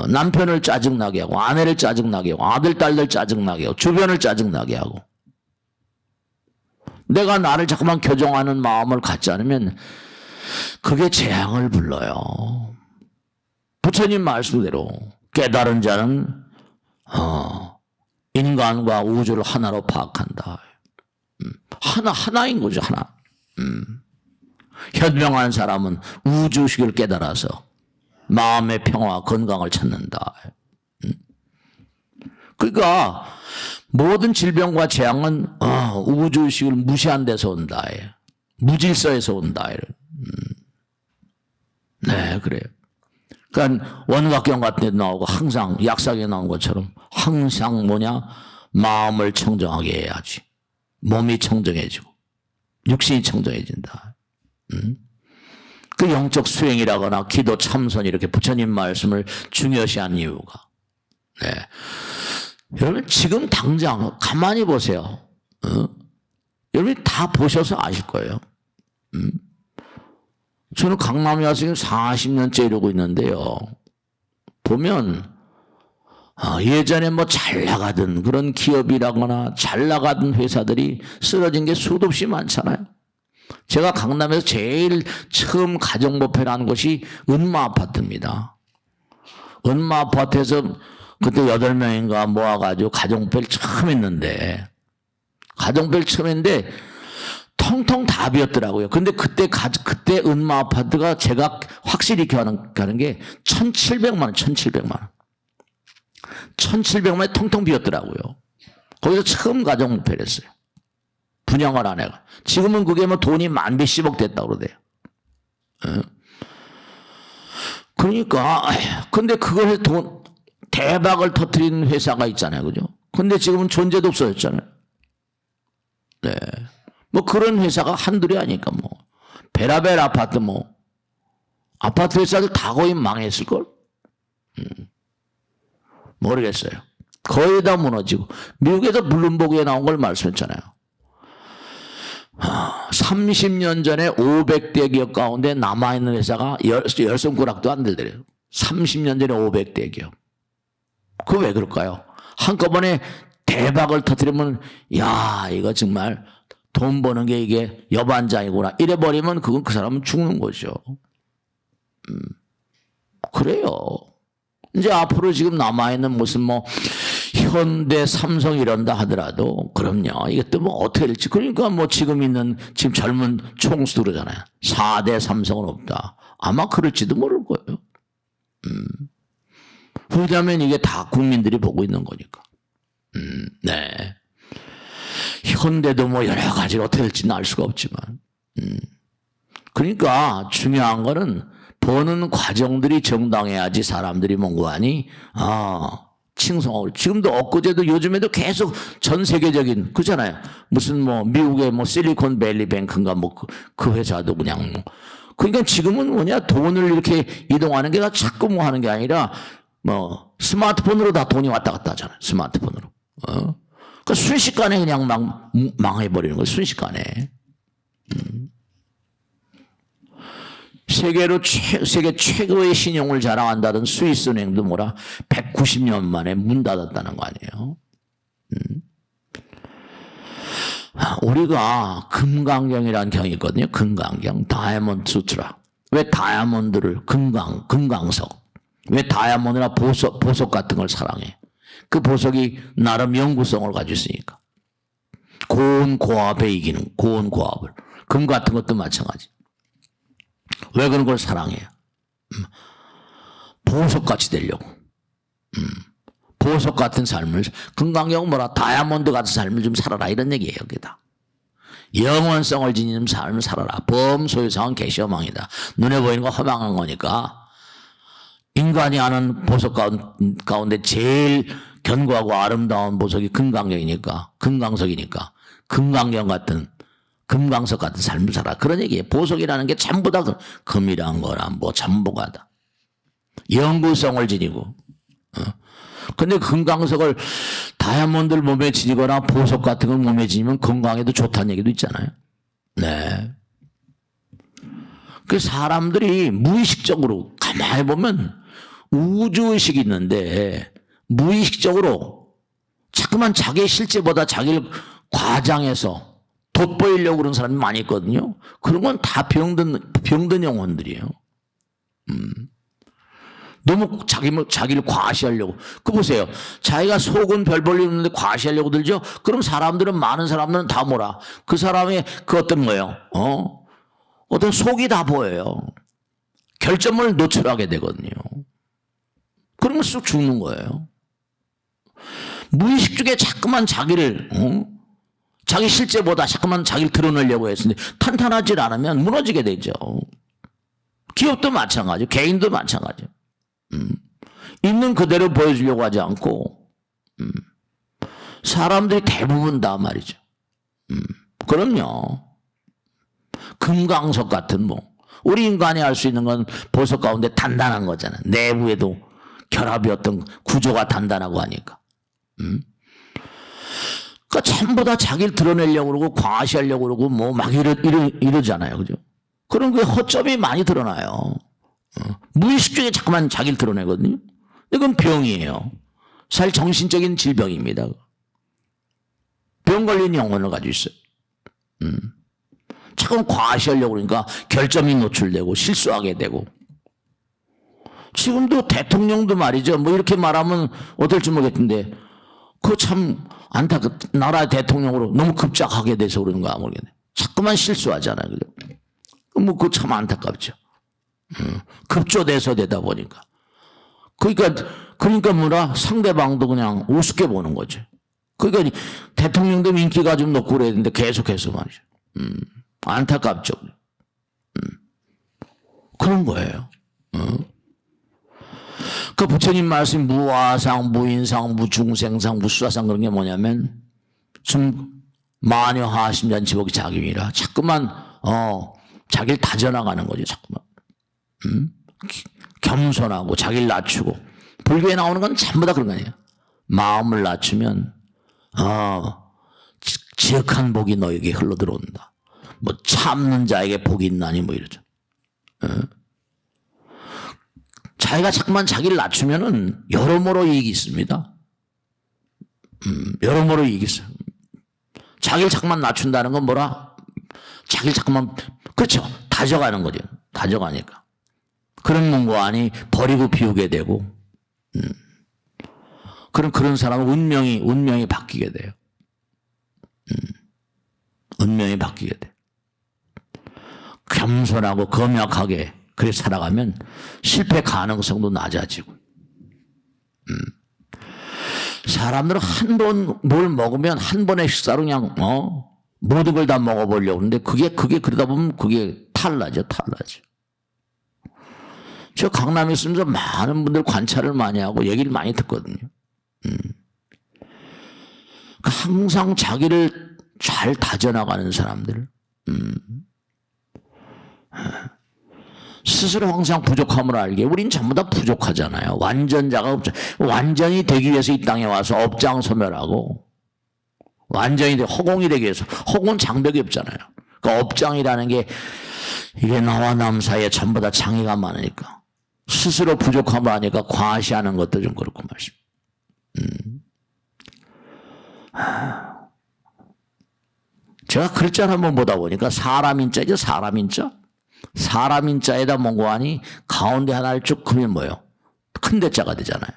남편을 짜증나게 하고, 아내를 짜증나게 하고, 아들 딸들 짜증나게 하고, 주변을 짜증나게 하고. 내가 나를 자꾸만 교정하는 마음을 갖지 않으면 그게 재앙을 불러요. 부처님 말씀대로 깨달은 자는 인간과 우주를 하나로 파악한다. 하나인 거죠, 하나. 현명한 사람은 우주식을 깨달아서 마음의 평화, 건강을 찾는다. 그러니까 모든 질병과 재앙은 우주식을 무시한 데서 온다. 무질서에서 온다. 네, 그래요. 그러니까 원각경 같은 데 나오고 항상 약사에 나온 것처럼 항상 뭐냐? 마음을 청정하게 해야지. 몸이 청정해지고 육신이 청정해진다. 그 영적 수행이라거나 기도 참선, 이렇게 부처님 말씀을 중요시한 이유가, 네. 여러분 지금 당장 가만히 보세요. 여러분이 다 보셔서 아실 거예요. 저는 강남에 와서 지금 40년째 이러고 있는데요. 보면 예전에 뭐 잘 나가던 그런 기업이라거나 잘 나가던 회사들이 쓰러진 게 수도 없이 많잖아요. 제가 강남에서 제일 처음 가정법회라는 곳이 은마아파트입니다. 은마아파트에서 그때 8명인가 모아가지고 가정법회를 처음 했는데, 텅텅 다 비었더라고요. 근데 그때 은마아파트가 제가 확실히 기억하는 게 1,700만 원. 1,700만 원에 텅텅 비었더라고요. 거기서 처음 가정법회를 했어요. 분양을 안 해가. 지금은 그게 뭐 돈이 만 몇십억 됐다고 그러대요. 그러니까 근데 그걸 대박을 터뜨린 회사가 있잖아요, 그죠? 근데 지금은 존재도 없어졌잖아요. 네, 뭐 그런 회사가 한둘이 아니까 뭐 베라벨 아파트 뭐 아파트 회사들 다 거의 망했을 걸. 모르겠어요. 거의 다 무너지고 미국에서 블룸버그에 나온 걸 말씀했잖아요. 30년 전에 500대 기업 가운데 남아있는 회사가 10손가락도 안 들더래요. 30년 전에 500대 기업. 그거 왜 그럴까요? 한꺼번에 대박을 터뜨리면 야 이거 정말 돈 버는 게 이게 여반장이구나 이래버리면 그건 그 사람은 죽는 거죠. 그래요. 이제 앞으로 지금 남아있는 무슨 뭐 현대 삼성 이런다 하더라도 그럼요 이게 또 뭐 어떻게 될지 그러니까 뭐 지금 있는 지금 젊은 총수도 그러잖아요. 4대 삼성은 없다. 아마 그럴지도 모를 거예요. 왜냐하면 이게 다 국민들이 보고 있는 거니까. 네. 현대도 뭐 여러 가지로 어떻게 될지는 알 수가 없지만. 그러니까 중요한 거는 버는 과정들이 정당해야지 사람들이 뭔가하니 칭송하고 지금도 엊그제도 요즘에도 계속 전 세계적인 그잖아요. 무슨 뭐 미국의 뭐 실리콘밸리 뱅크인가 뭐 그 회사도 그냥 뭐 그러니까 지금은 뭐냐 돈을 이렇게 이동하는 게 자꾸 뭐 하는 게 아니라 뭐 스마트폰으로 다 돈이 왔다 갔다 하잖아요. 스마트폰으로. 그러니까 순식간에 그냥 망해버리는 거예요. 순식간에. 세계 최고의 신용을 자랑한다던 스위스 은행도 뭐라 190년 만에 문 닫았다는 거 아니에요. 우리가 금강경이라는 경이 있거든요. 금강경, 다이아몬드 수트라. 왜 다이아몬드를 금강석. 왜 다이아몬드나 보석 같은 걸 사랑해? 그 보석이 나름 영구성을 가지고 있으니까. 고온 고압에 이기는 고온 고압을. 금 같은 것도 마찬가지. 왜 그런 걸 사랑해요? 보석같이 되려고. 보석 같은 삶을 금강경은 뭐라 다이아몬드 같은 삶을 좀 살아라 이런 얘기예요. 여기다. 영원성을 지니는 삶을 살아라. 범소유상은 개시어망이다. 눈에 보이는 거 허망한 거니까 인간이 아는 보석 가운데 제일 견고하고 아름다운 보석이 금강경이니까 금강석이니까 금강경 같은 금강석 같은 삶을 살아. 그런 얘기예요. 보석이라는 게 전부 다 금이란 거나 뭐 전부가 다 영구성을 지니고. 근데 금강석을 다이아몬드를 몸에 지니거나 보석 같은 걸 몸에 지니면 건강에도 좋다는 얘기도 있잖아요. 네. 그 사람들이 무의식적으로 가만히 보면 우주의식이 있는데 무의식적으로 자꾸만 자기 실제보다 자기를 과장해서 돋보이려고 그러는 사람이 많이 있거든요. 그런 건 다 병든 영혼들이에요. 너무 자기를 과시하려고. 그 보세요. 자기가 속은 별 볼 일 없는데 과시하려고 들죠? 그럼 사람들은, 많은 사람들은 다 뭐라? 그 사람의 그 어떤 거예요? 어떤 속이 다 보여요. 결점을 노출하게 되거든요. 그러면 쑥 죽는 거예요. 무의식 중에 자꾸만 자기를, 자기 실제보다 자꾸만 자기를 드러내려고 했는데 탄탄하지 않으면 무너지게 되죠. 기업도 마찬가지죠. 개인도 마찬가지죠. 있는 그대로 보여주려고 하지 않고 사람들이 대부분 다 말이죠. 그럼요. 금강석 같은 뭐 우리 인간이 할 수 있는 건 보석 가운데 단단한 거잖아요. 내부에도 결합이 어떤 구조가 단단하고 하니까. 그러니까 전부 다 자기를 드러내려고 그러고 과시하려고 그러고 뭐 막 이러잖아요. 그죠? 그런 그 허점이 많이 드러나요. 무의식 중에 자꾸만 자기를 드러내거든요. 이건 병이에요. 사실 정신적인 질병입니다. 병 걸린 영혼을 가지고 있어요. 자꾸 과시하려고 그러니까 결점이 노출되고 실수하게 되고. 지금도 대통령도 말이죠. 뭐 이렇게 말하면 어떨지 모르겠는데 그거 참 나라 대통령으로 너무 급작하게 돼서 그러는 거야 모르겠네. 자꾸만 실수하잖아요. 그죠? 뭐 그거 참 안타깝죠. 급조돼서 되다 보니까. 그러니까 뭐라 상대방도 그냥 우습게 보는 거죠. 그러니까 대통령도 인기가 좀 높고 그래야 되는데 계속해서 말이죠. 안타깝죠. 그런 거예요. 그 부처님 말씀 무아상, 무인상, 무중생상, 무수아상 그런 게 뭐냐면 좀 마녀 하심전 지복이 자기이라 자꾸만 자기를 다져나가는 거죠. 자꾸만 겸손하고 자기를 낮추고 불교에 나오는 건 전부 다 그런 거 아니에요. 마음을 낮추면 지극한 복이 너에게 흘러들어온다. 뭐 참는 자에게 복이 있나니 뭐 이러죠. 자기가 자꾸만 자기를 낮추면은 여러모로 이익이 있습니다. 여러모로 이익이 있어요. 자기를 자꾸만 낮춘다는 건 뭐라? 자기를 자꾸만 그렇죠. 다져가는 거죠. 다져가니까. 그런 문고안이 버리고 비우게 되고 그런 사람은 운명이 바뀌게 돼요. 운명이 바뀌게 돼. 겸손하고 검약하게 그렇게 살아가면 실패 가능성도 낮아지고. 사람들은 한 번 뭘 먹으면 한 번의 식사로 그냥 모든 걸 다 먹어보려고 하는데 그게 그러다 보면 그게 탈나죠. 저 강남에 있으면서 많은 분들 관찰을 많이 하고 얘기를 많이 듣거든요. 항상 자기를 잘 다져나가는 사람들, 스스로 항상 부족함을 알게. 우린 전부 다 부족하잖아요. 완전자가 없죠. 완전히 되기 위해서 이 땅에 와서 업장소멸하고 완전히 허공이 되기 위해서. 허공은 장벽이 없잖아요. 그러니까 업장이라는 게 이게 나와 남 사이에 전부 다 장애가 많으니까 스스로 부족함을 아니까 과시하는 것도 좀 그렇고 말씀. 제가 글자를 한번 보다 보니까 사람인자죠. 사람인자에다 mongo하니 가운데 하나를 쭉 그면 뭐예요? 큰 대자가 되잖아요.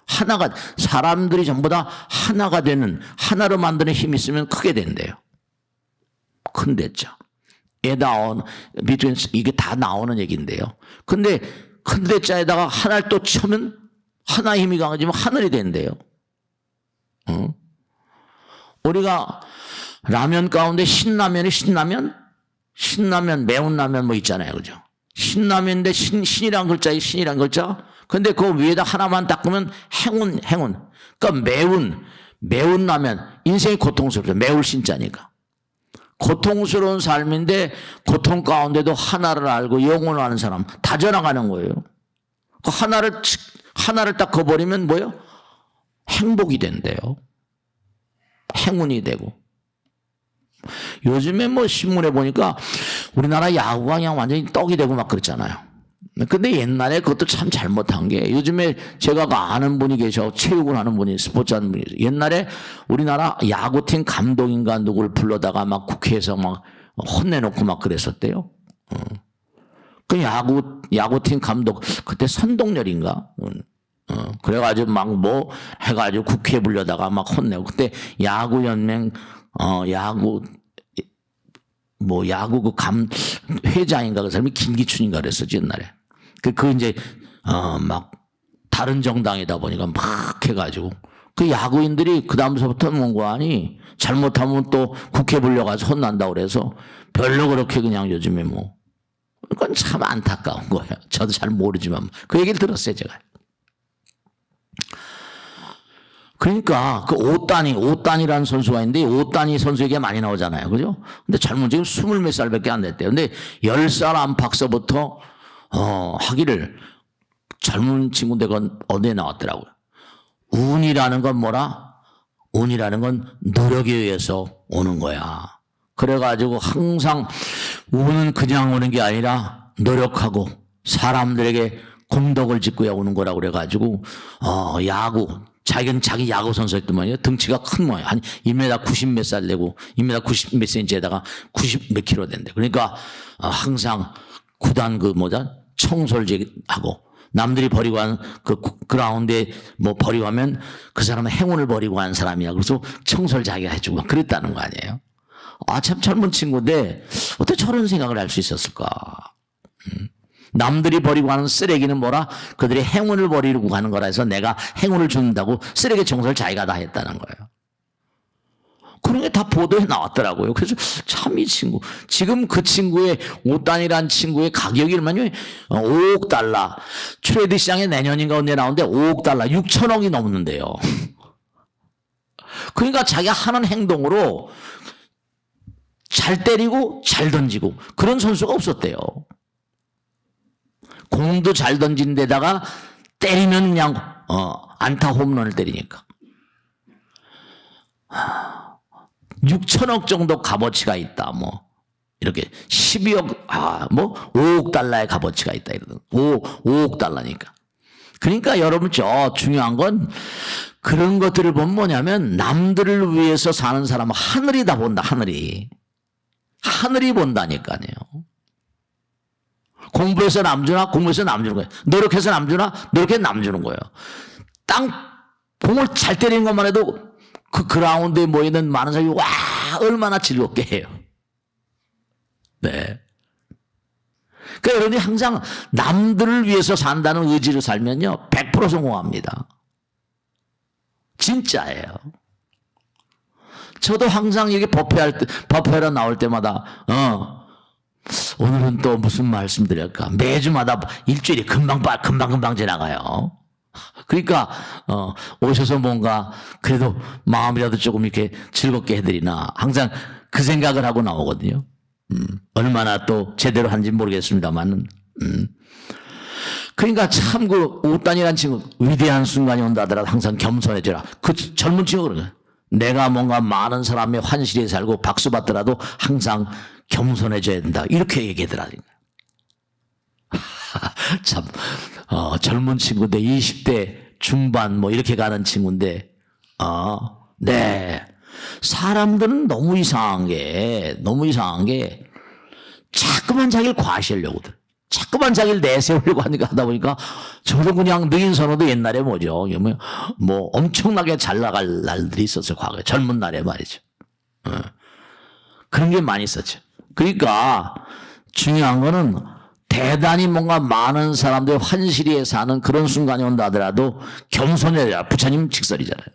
하나가 사람들이 전부 다 하나가 되는 하나로 만드는 힘이 있으면 크게 된대요. 큰 대자. 이게 다 나오는 얘기인데요. 근데 큰 대자에다가 하나를 또 쳐면 하나 힘이 강해지면 하늘이 된대요. 우리가 라면 가운데 신라면, 매운 라면 뭐 있잖아요. 그죠? 신라면인데 신이란 글자에 신이란 글자. 근데 그 위에다 하나만 닦으면 행운. 그러니까 매운 라면. 인생이 고통스럽죠. 매울 신자니까. 고통스러운 삶인데 고통 가운데도 하나를 알고 영혼을 아는 사람 다져나가는 거예요. 그 하나를 딱 거버리면 뭐예요? 행복이 된대요. 행운이 되고. 요즘에 뭐 신문에 보니까 우리나라 야구가 그냥 완전히 떡이 되고 막 그랬잖아요. 근데 옛날에 그것도 참 잘못한 게 요즘에 제가 아는 분이 계셔. 체육을 하는 분이 스포츠 하는 분이 계셔. 옛날에 우리나라 야구팀 감독인가 누구를 불러다가 막 국회에서 막 혼내놓고 막 그랬었대요. 그 야구팀 감독 그때 선동열인가? 그래가지고 막 뭐 해가지고 국회에 불려다가 막 혼내고 그때 야구연맹 야구 회장인가 그 사람이 김기춘인가 그랬었지 옛날에. 그 이제 막 다른 정당이다 보니까 막 해가지고 그 야구인들이 그 다음서부터 mongo하니 잘못하면 또 국회 불려가서 혼난다고 그래서 별로 그렇게 그냥 요즘에 뭐 그건 참 안타까운 거예요. 저도 잘 모르지만 그 얘기를 들었어요 제가. 그러니까 그 오따니라는 선수가 있는데 오따니 선수에게 많이 나오잖아요. 그죠? 근데 젊은 지금 20몇 살밖에 안 됐대요. 근데 10살 안팎서부터 하기를 젊은 친구인데 그건 어디에 나왔더라고요. 운이라는 건 뭐라? 운이라는 건 노력에 의해서 오는 거야. 그래가지고 항상 운은 그냥 오는 게 아니라 노력하고 사람들에게 공덕을 짓고야 오는 거라고 그래가지고 야구 자기는 자기 야구 선수였더만요. 등치가 큰 모양. 한 2m 90 몇 살 되고 2m 90 몇 센치에다가 90 몇 킬로 된대. 그러니까 항상 구단 청솔제 하고 남들이 버리고 한 그 그라운드에 뭐 버리고 하면 그 사람은 행운을 버리고 한 사람이야. 그래서 청소를 자기가 해주고 그랬다는 거 아니에요. 참 젊은 친구인데 어떻게 저런 생각을 할 수 있었을까. 남들이 버리고 가는 쓰레기는 뭐라? 그들이 행운을 버리고 가는 거라 해서 내가 행운을 준다고 쓰레기 청소를 자기가 다 했다는 거예요. 그런 게 다 보도에 나왔더라고요. 그래서 참 이 친구, 지금 그 친구의 오단이라는 친구의 가격이 얼마냐면 5억 달러. 트레이드 시장에 내년인가 언제 나오는데 5억 달러, 6천억이 넘는데요. 그러니까 자기가 하는 행동으로 잘 때리고 잘 던지고 그런 선수가 없었대요. 공도 잘 던진 데다가 때리면 그냥 안타 홈런을 때리니까. 6천억 정도 값어치가 있다. 뭐 이렇게 12억 5억 달러의 값어치가 있다 이러던 5억 달러니까. 그러니까 여러분 중요한 건 그런 것들을 보면 뭐냐면 남들을 위해서 사는 사람은 하늘이 다 본다. 하늘이 본다니까요. 공부해서 남 주나? 공부해서 남 주는 거예요. 노력해서 남 주나? 노력해서 남 주는 거예요. 공을 잘 때리는 것만 해도 그 그라운드에 모이는 많은 사람이 와 얼마나 즐겁게 해요. 네. 그러니까 여러분이 항상 남들을 위해서 산다는 의지로 살면요 100% 성공합니다. 진짜예요. 저도 항상 이게 법회로 나올 때마다 오늘은 또 무슨 말씀 드릴까? 매주마다 일주일이 금방 지나가요. 그러니까 오셔서 뭔가 그래도 마음이라도 조금 이렇게 즐겁게 해드리나 항상 그 생각을 하고 나오거든요. 얼마나 또 제대로 한지 모르겠습니다만은. 그러니까 참 그 오단이라는 친구 위대한 순간이 온다 하더라도 항상 겸손해져라. 그 젊은 친구가 그러는 거예요. 내가 뭔가 많은 사람의 환시리에 살고 박수 받더라도 항상 겸손해져야 된다. 이렇게 얘기하더라고요. 참 젊은 친구인데 20대 중반 뭐 이렇게 가는 친구인데 네. 사람들은 너무 이상한 게 자꾸만 자기를 과시하려고 들. 자꾸만 자기를 내세우려고 하다 보니까 저도 그냥 늑인 선호도 옛날에 뭐죠. 뭐 엄청나게 잘 나갈 날들이 있었어요. 과거에. 젊은 날에 말이죠. 그런 게 많이 있었죠. 그러니까 중요한 거는 대단히 뭔가 많은 사람들의 환시리에 사는 그런 순간이 온다 하더라도 겸손해야 부처님 직설이잖아요.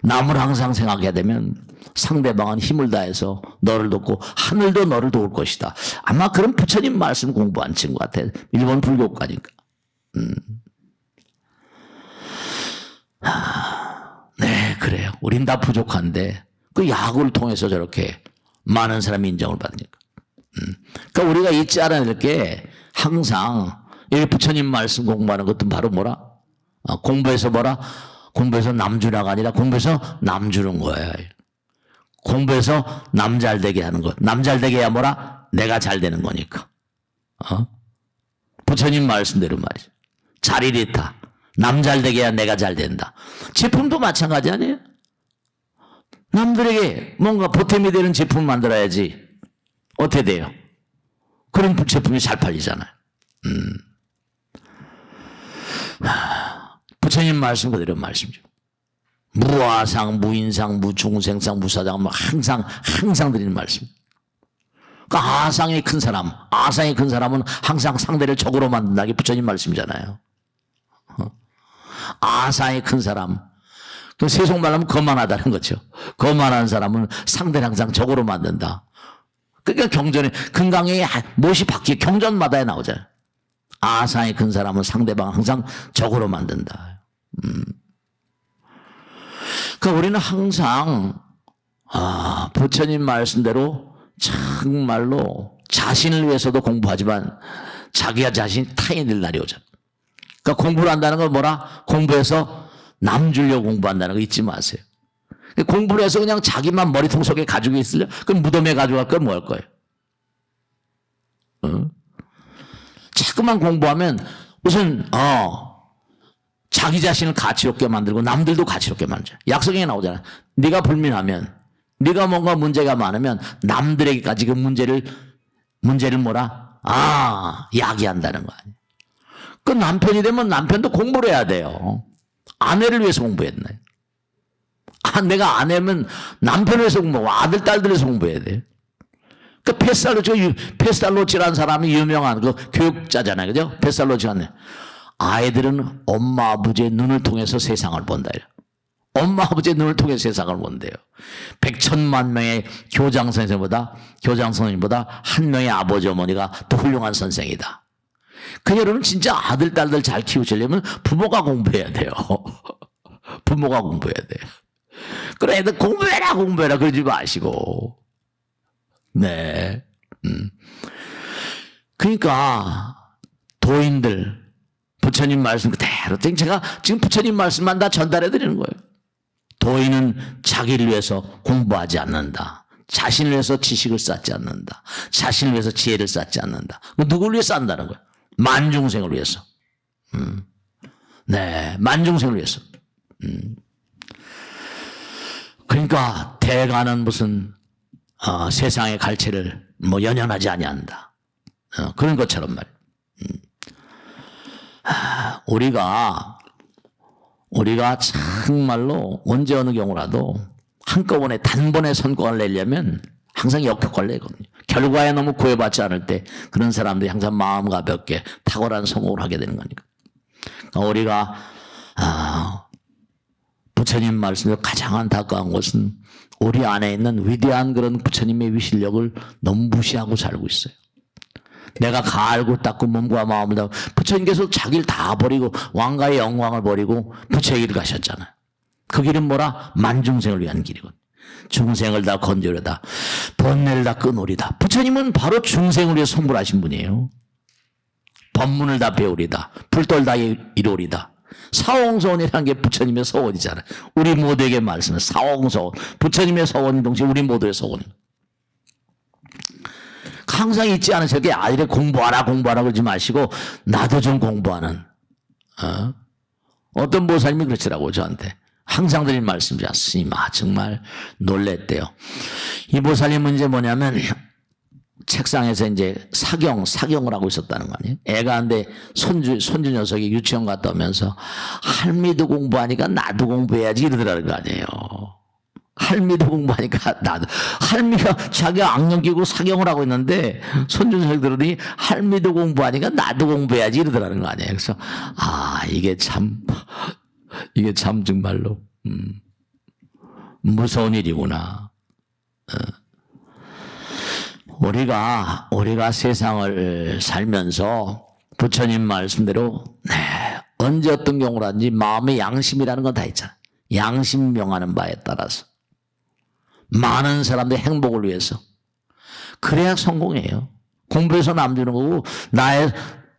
남을 항상 생각해야 되면 상대방은 힘을 다해서 너를 돕고 하늘도 너를 도울 것이다. 아마 그런 부처님 말씀 공부한 친구 같아. 일본 불교과니까. 네, 그래요. 우린 다 부족한데 그 야구를 통해서 저렇게 많은 사람이 인정을 받으니까. 그러니까 우리가 잊지 않아야 될 게 항상 이 부처님 말씀 공부하는 것도 바로 뭐라? 공부해서 뭐라? 공부해서 남 주라가 아니라 공부해서 남 주는 거예요. 공부해서 남 잘 되게 하는 것. 남 잘 되게 해야 뭐라? 내가 잘 되는 거니까. 부처님 말씀대로 말이죠. 자리리타. 남 잘 되게 해야 내가 잘 된다. 제품도 마찬가지 아니에요? 남들에게 뭔가 보탬이 되는 제품 만들어야지. 어떻게 돼요? 그런 제품이 잘 팔리잖아요. 부처님 말씀 그대로 말씀이죠. 무아상, 무인상, 무중생상, 무사상, 뭐 항상 드리는 말씀. 그러니까 아상이 큰 사람은 항상 상대를 적으로 만든다. 이게 부처님 말씀이잖아요. 아상이 큰 사람. 그 세속 말하면 거만하다는 거죠. 거만한 사람은 상대를 항상 적으로 만든다. 그러니까 경전에 금강에 못이 바뀌어 경전마다에 나오잖아요. 아상이 큰 사람은 상대방 항상 적으로 만든다. 그러니까 우리는 항상 부처님 말씀대로 정말로 자신을 위해서도 공부하지만 자기가 자신이 타인이 될 날이 오잖아요. 그러니까 공부를 한다는 건 뭐라? 공부해서 남 주려고 공부한다는 거 잊지 마세요. 공부를 해서 그냥 자기만 머리통 속에 가지고 있으려? 그럼 무덤에 가져갈 건 뭐 할 거예요? 자꾸만 공부하면 우선 자기 자신을 가치롭게 만들고 남들도 가치롭게 만들죠. 약속에 나오잖아. 네가 불민하면 네가 뭔가 문제가 많으면 남들에게까지 그 문제를 뭐라? 야기한다는 거 아니에요. 그 남편이 되면 남편도 공부를 해야 돼요. 아내를 위해서 공부했네. 내가 아내면 남편을 위해서 공부하고 아들, 딸들을 위해서 공부해야 돼요. 그 페살로치라는 사람이 유명한 그 교육자잖아요. 그죠? 페살로치가 아이들은 엄마, 아버지의 눈을 통해서 세상을 본다. 엄마 아버지의 눈을 통해 세상을 본대요. 100천만 명의 교장 선생님보다 한 명의 아버지 어머니가 더 훌륭한 선생이다. 그 여러분 진짜 아들 딸들 잘 키우시려면 부모가 공부해야 돼요. 부모가 공부해야 돼요. 그래 애들 공부해라 그러지 마시고. 네. 그러니까 도인들 부처님 말씀 그대로 제가 지금 부처님 말씀만 다 전달해 드리는 거예요. 도인은 자기를 위해서 공부하지 않는다. 자신을 위해서 지식을 쌓지 않는다. 자신을 위해서 지혜를 쌓지 않는다. 누구를 위해 쌓는다는 거예요? 만중생을 위해서. 네, 만중생을 위해서. 그러니까 대가는 무슨 세상의 갈채를 뭐 연연하지 아니한다. 그런 것처럼 말이에요. 우리가 정말로 언제 어느 경우라도 한꺼번에 단번에 성과를 내려면 항상 역효과를 내거든요. 결과에 너무 구애받지 않을 때 그런 사람들이 항상 마음 가볍게 탁월한 성공을 하게 되는 거니까. 그러니까 우리가 부처님 말씀에 가장 안타까운 것은 우리 안에 있는 위대한 그런 부처님의 위실력을 너무 무시하고 살고 있어요. 내가 갈고 닦고 몸과 마음을 다 부처님께서 자기를 다 버리고 왕가의 영광을 버리고 부처의 길을 가셨잖아요. 그 길은 뭐라? 만중생을 위한 길이거든요. 중생을 다 건져려다 번뇌를 다 끊으리다. 부처님은 바로 중생을 위해 성불하신 분이에요. 법문을 다 배우리다. 불돌 다 이루리다. 사홍서원이라는 게 부처님의 서원이잖아요. 우리 모두에게 말씀은 사홍서원. 부처님의 서원인 동시에 우리 모두의 서원입니다. 항상 잊지 않으세요. 아이들 공부하라 그러지 마시고 나도 좀 공부하는 어떤 보살님이 그러시라고 저한테 항상 드린 말씀이죠. 스님 정말 놀랬대요. 이 보살님은 이제 뭐냐면 책상에서 이제 사경을 하고 있었다는 거 아니에요. 애가 한데 손주 녀석이 유치원 갔다 오면서 할미도 공부하니까 나도 공부해야지 이러더라는 거 아니에요. 할미도 공부하니까 나도. 할미가 자기가 악령 끼고 사경을 하고 있는데 손주 녀석이 들으니 할미도 공부하니까 나도 공부해야지 이러더라는 거 아니에요. 그래서 이게 참 정말로 무서운 일이구나. 우리가 세상을 살면서 부처님 말씀대로 언제 어떤 경우라든지 마음의 양심이라는 건 다 있잖아요. 양심 명하는 바에 따라서 많은 사람들의 행복을 위해서 그래야 성공해요. 공부해서 남 주는 거고 나의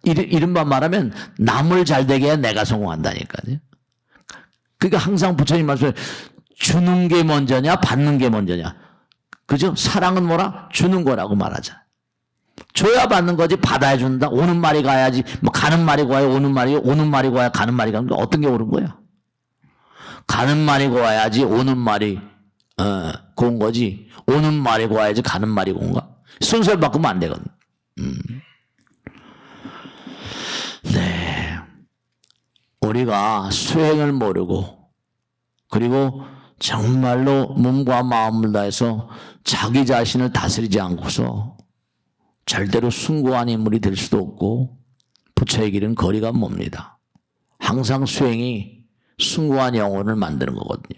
이른바 말하면 남을 잘 되게 해야 내가 성공한다니까요. 그러니까 항상 부처님 말씀에 주는 게 먼저냐 받는 게 먼저냐. 그죠? 사랑은 뭐라? 주는 거라고 말하잖아. 줘야 받는 거지 받아야 준다. 오는 말이 가야지. 뭐 가는 말이 가야 오는 말이 가야 가는 말이 가는 거 어떤 게 옳은 거야? 가는 말이 고와야지 오는 말이 고운 거지. 오는 말이 고와야지 가는 말이 고운가? 순서를 바꾸면 안 되거든. 네, 우리가 수행을 모르고 그리고 정말로 몸과 마음을 다해서 자기 자신을 다스리지 않고서 절대로 숭고한 인물이 될 수도 없고 부처의 길은 거리가 멉니다. 항상 수행이 숭고한 영혼을 만드는 거거든요.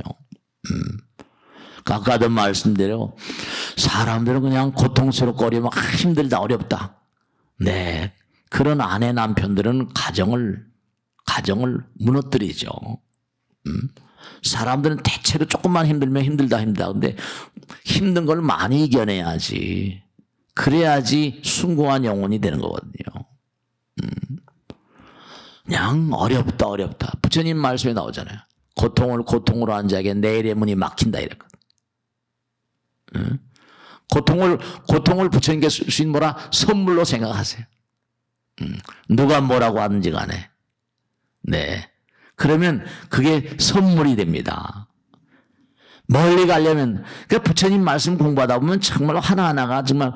아까도 말씀대로 사람들은 그냥 고통스럽고 힘들다 어렵다. 네, 그런 아내 남편들은 가정을 무너뜨리죠. 사람들은 대체로 조금만 힘들면 힘들다. 근데 힘든 걸 많이 이겨내야지. 그래야지 숭고한 영혼이 되는 거거든요. 그냥 어렵다. 부처님 말씀에 나오잖아요. 고통을 고통으로 한 자에게 내일의 문이 막힌다 이랬거든. 고통을 부처님께 주신 뭐라? 선물로 생각하세요. 누가 뭐라고 하는지 간에. 네. 그러면 그게 선물이 됩니다. 멀리 가려면, 부처님 말씀 공부하다 보면 정말 하나하나가 정말,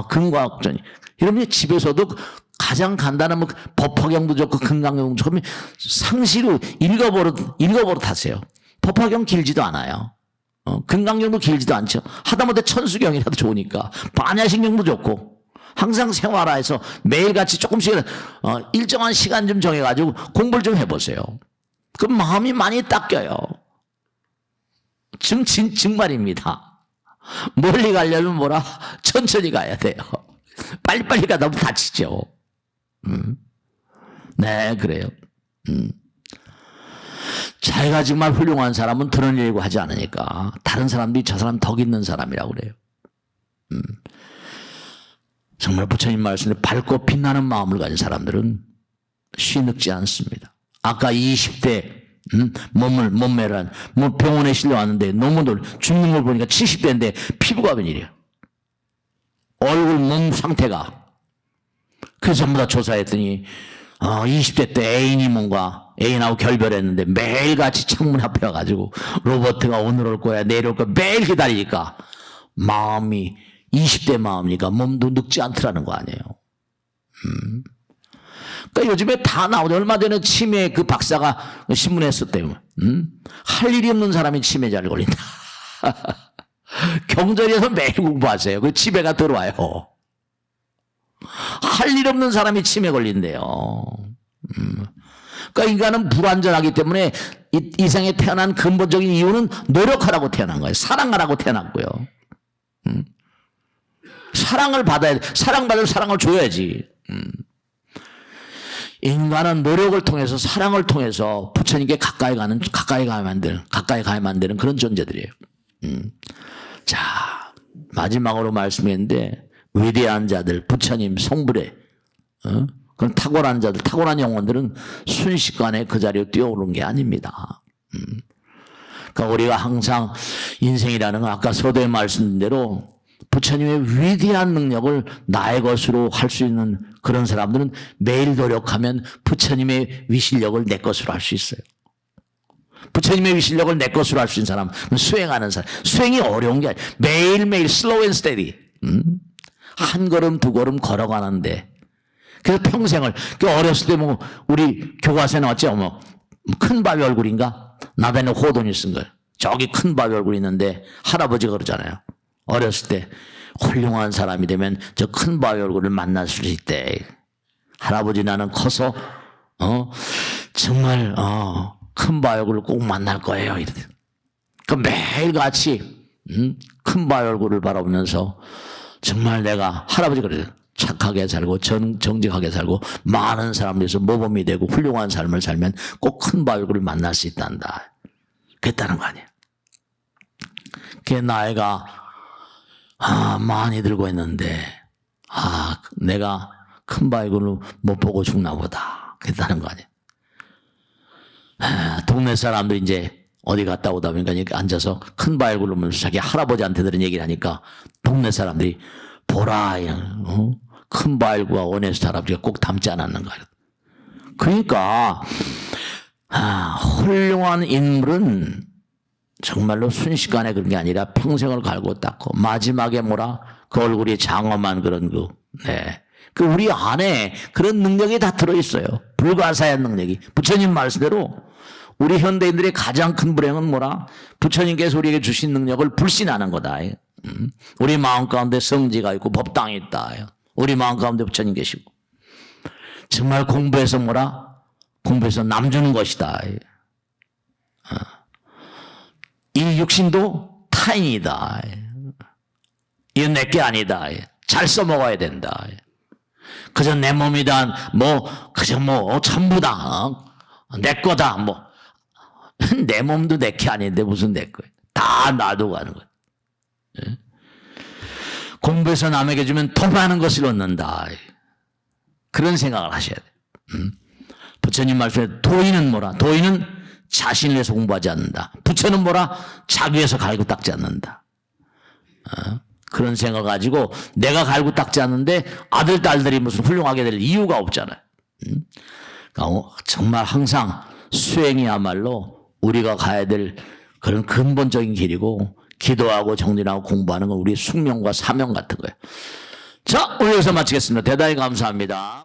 근과학전이. 이러면 집에서도 가장 간단한 법화경도 좋고 금강경도 좋고 상시로 읽어버릇 하세요. 법화경 길지도 않아요. 금강경도 길지도 않죠. 하다못해 천수경이라도 좋으니까. 반야신경도 좋고. 항상 생활화해서 매일같이 조금씩 일정한 시간 좀 정해가지고 공부를 좀 해보세요. 그럼 마음이 많이 닦여요. 정말입니다. 멀리 가려면 뭐라? 천천히 가야 돼요. 빨리빨리 가다 보면 다치죠. 네, 그래요. 자기가 정말 훌륭한 사람은 드러내려고 하지 않으니까 다른 사람들이 저 사람 덕 있는 사람이라고 그래요. 정말 부처님 말씀에 밝고 빛나는 마음을 가진 사람들은 쉬늙지 않습니다. 아까 20대 몸매란 병원에 실려왔는데 너무 죽는 걸 보니까 70대인데 피부가 웬일이야. 얼굴 몸 상태가. 그래서 전부 다 조사했더니 20대 때 애인하고 결별했는데 매일같이 창문 앞에 와가지고 로버트가 오늘 올 거야 내일 올 거야 매일 기다리니까 마음이 20대 마음이니까 몸도 늙지 않더라는 거 아니에요. 그러니까 요즘에 다 나오죠. 얼마 전에 치매 그 박사가 신문에 썼대요. 할 일이 없는 사람이 치매 잘 걸린다. 경전에서 매일 공부하세요. 그 치매가 들어와요. 할 일 없는 사람이 치매 걸린대요. 그러니까 인간은 불완전하기 때문에 이 세상에 태어난 근본적인 이유는 노력하라고 태어난 거예요. 사랑하라고 태어났고요. 사랑을 받아야 돼. 사랑받을 사랑을 줘야지. 인간은 노력을 통해서 사랑을 통해서 부처님께 가까이 가야만 되는 그런 존재들이에요. 자, 마지막으로 말씀했는데 위대한 자들, 부처님, 성불에 그런 탁월한 자들, 탁월한 영혼들은 순식간에 그 자리에 뛰어오른 게 아닙니다. 그러니까 우리가 항상 인생이라는 건 아까 서두에 말씀드린 대로 부처님의 위대한 능력을 나의 것으로 할 수 있는 그런 사람들은 매일 노력하면 부처님의 위실력을 내 것으로 할 수 있어요. 부처님의 위실력을 내 것으로 할 수 있는 사람은 수행하는 사람. 수행이 어려운 게 아니에요. 매일매일 slow and steady. 한 걸음 두 걸음 걸어가는데 그래서 평생을 어렸을 때 뭐 우리 교과서에 나왔지 뭐 큰 바위 얼굴인가? 나단에 호돈이 쓴 거예요. 저기 큰 바위 얼굴이 있는데 할아버지가 그러잖아요. 어렸을 때 훌륭한 사람이 되면 저 큰 바위 얼굴을 만날 수 있대. 할아버지 나는 커서 정말 큰 바위 얼굴을 꼭 만날 거예요. 이러대. 그 매일같이 큰 바위 얼굴을 바라보면서 정말 내가 할아버지가 그래요. 착하게 살고 정직하게 살고 많은 사람들에서 모범이 되고 훌륭한 삶을 살면 꼭 큰 바위 얼굴을 만날 수 있단다. 그랬다는 거 아니에요. 그게 나이가 많이 들고 있는데 내가 큰 바위굴을 못 보고 죽나 보다. 그랬다는 거 아니에요. 동네 사람들이 이제 어디 갔다 오다 보니까 이렇게 앉아서 큰 바위굴을 보면서 자기 할아버지한테 들은 얘기를 하니까 동네 사람들이 보라 큰 바위굴과 원해서 할아버지가 꼭 닮지 않았는가. 그러니까 훌륭한 인물은 정말로 순식간에 그런 게 아니라 평생을 갈고 닦고 마지막에 그 얼굴이 장엄한 그런 그 우리 안에 그런 능력이 다 들어있어요. 불가사의한 능력이. 부처님 말씀대로 우리 현대인들의 가장 큰 불행은 부처님께서 우리에게 주신 능력을 불신하는 거다. 우리 마음 가운데 성지가 있고 법당이 있다. 우리 마음 가운데 부처님 계시고 정말 공부해서 공부해서 남 주는 것이다. 이 육신도 타인이다. 이건 내게 아니다. 잘 써먹어야 된다. 그저 내 몸이다. 그저 전부다. 내 거다. 내 몸도 내게 아닌데 무슨 내 거야. 다 놔두고 가는 거야. 공부해서 남에게 주면 더 많은 것을 얻는다. 그런 생각을 하셔야 돼요. 부처님 말씀에 도인은 도인은 자신을 위해서 공부하지 않는다. 부처는 자기 위해서 갈고 닦지 않는다. 그런 생각을 가지고 내가 갈고 닦지 않는데 아들, 딸들이 무슨 훌륭하게 될 이유가 없잖아요. 그러니까 정말 항상 수행이야말로 우리가 가야 될 그런 근본적인 길이고 기도하고 정진하고 공부하는 건 우리의 숙명과 사명 같은 거예요. 자, 오늘 여기서 마치겠습니다. 대단히 감사합니다.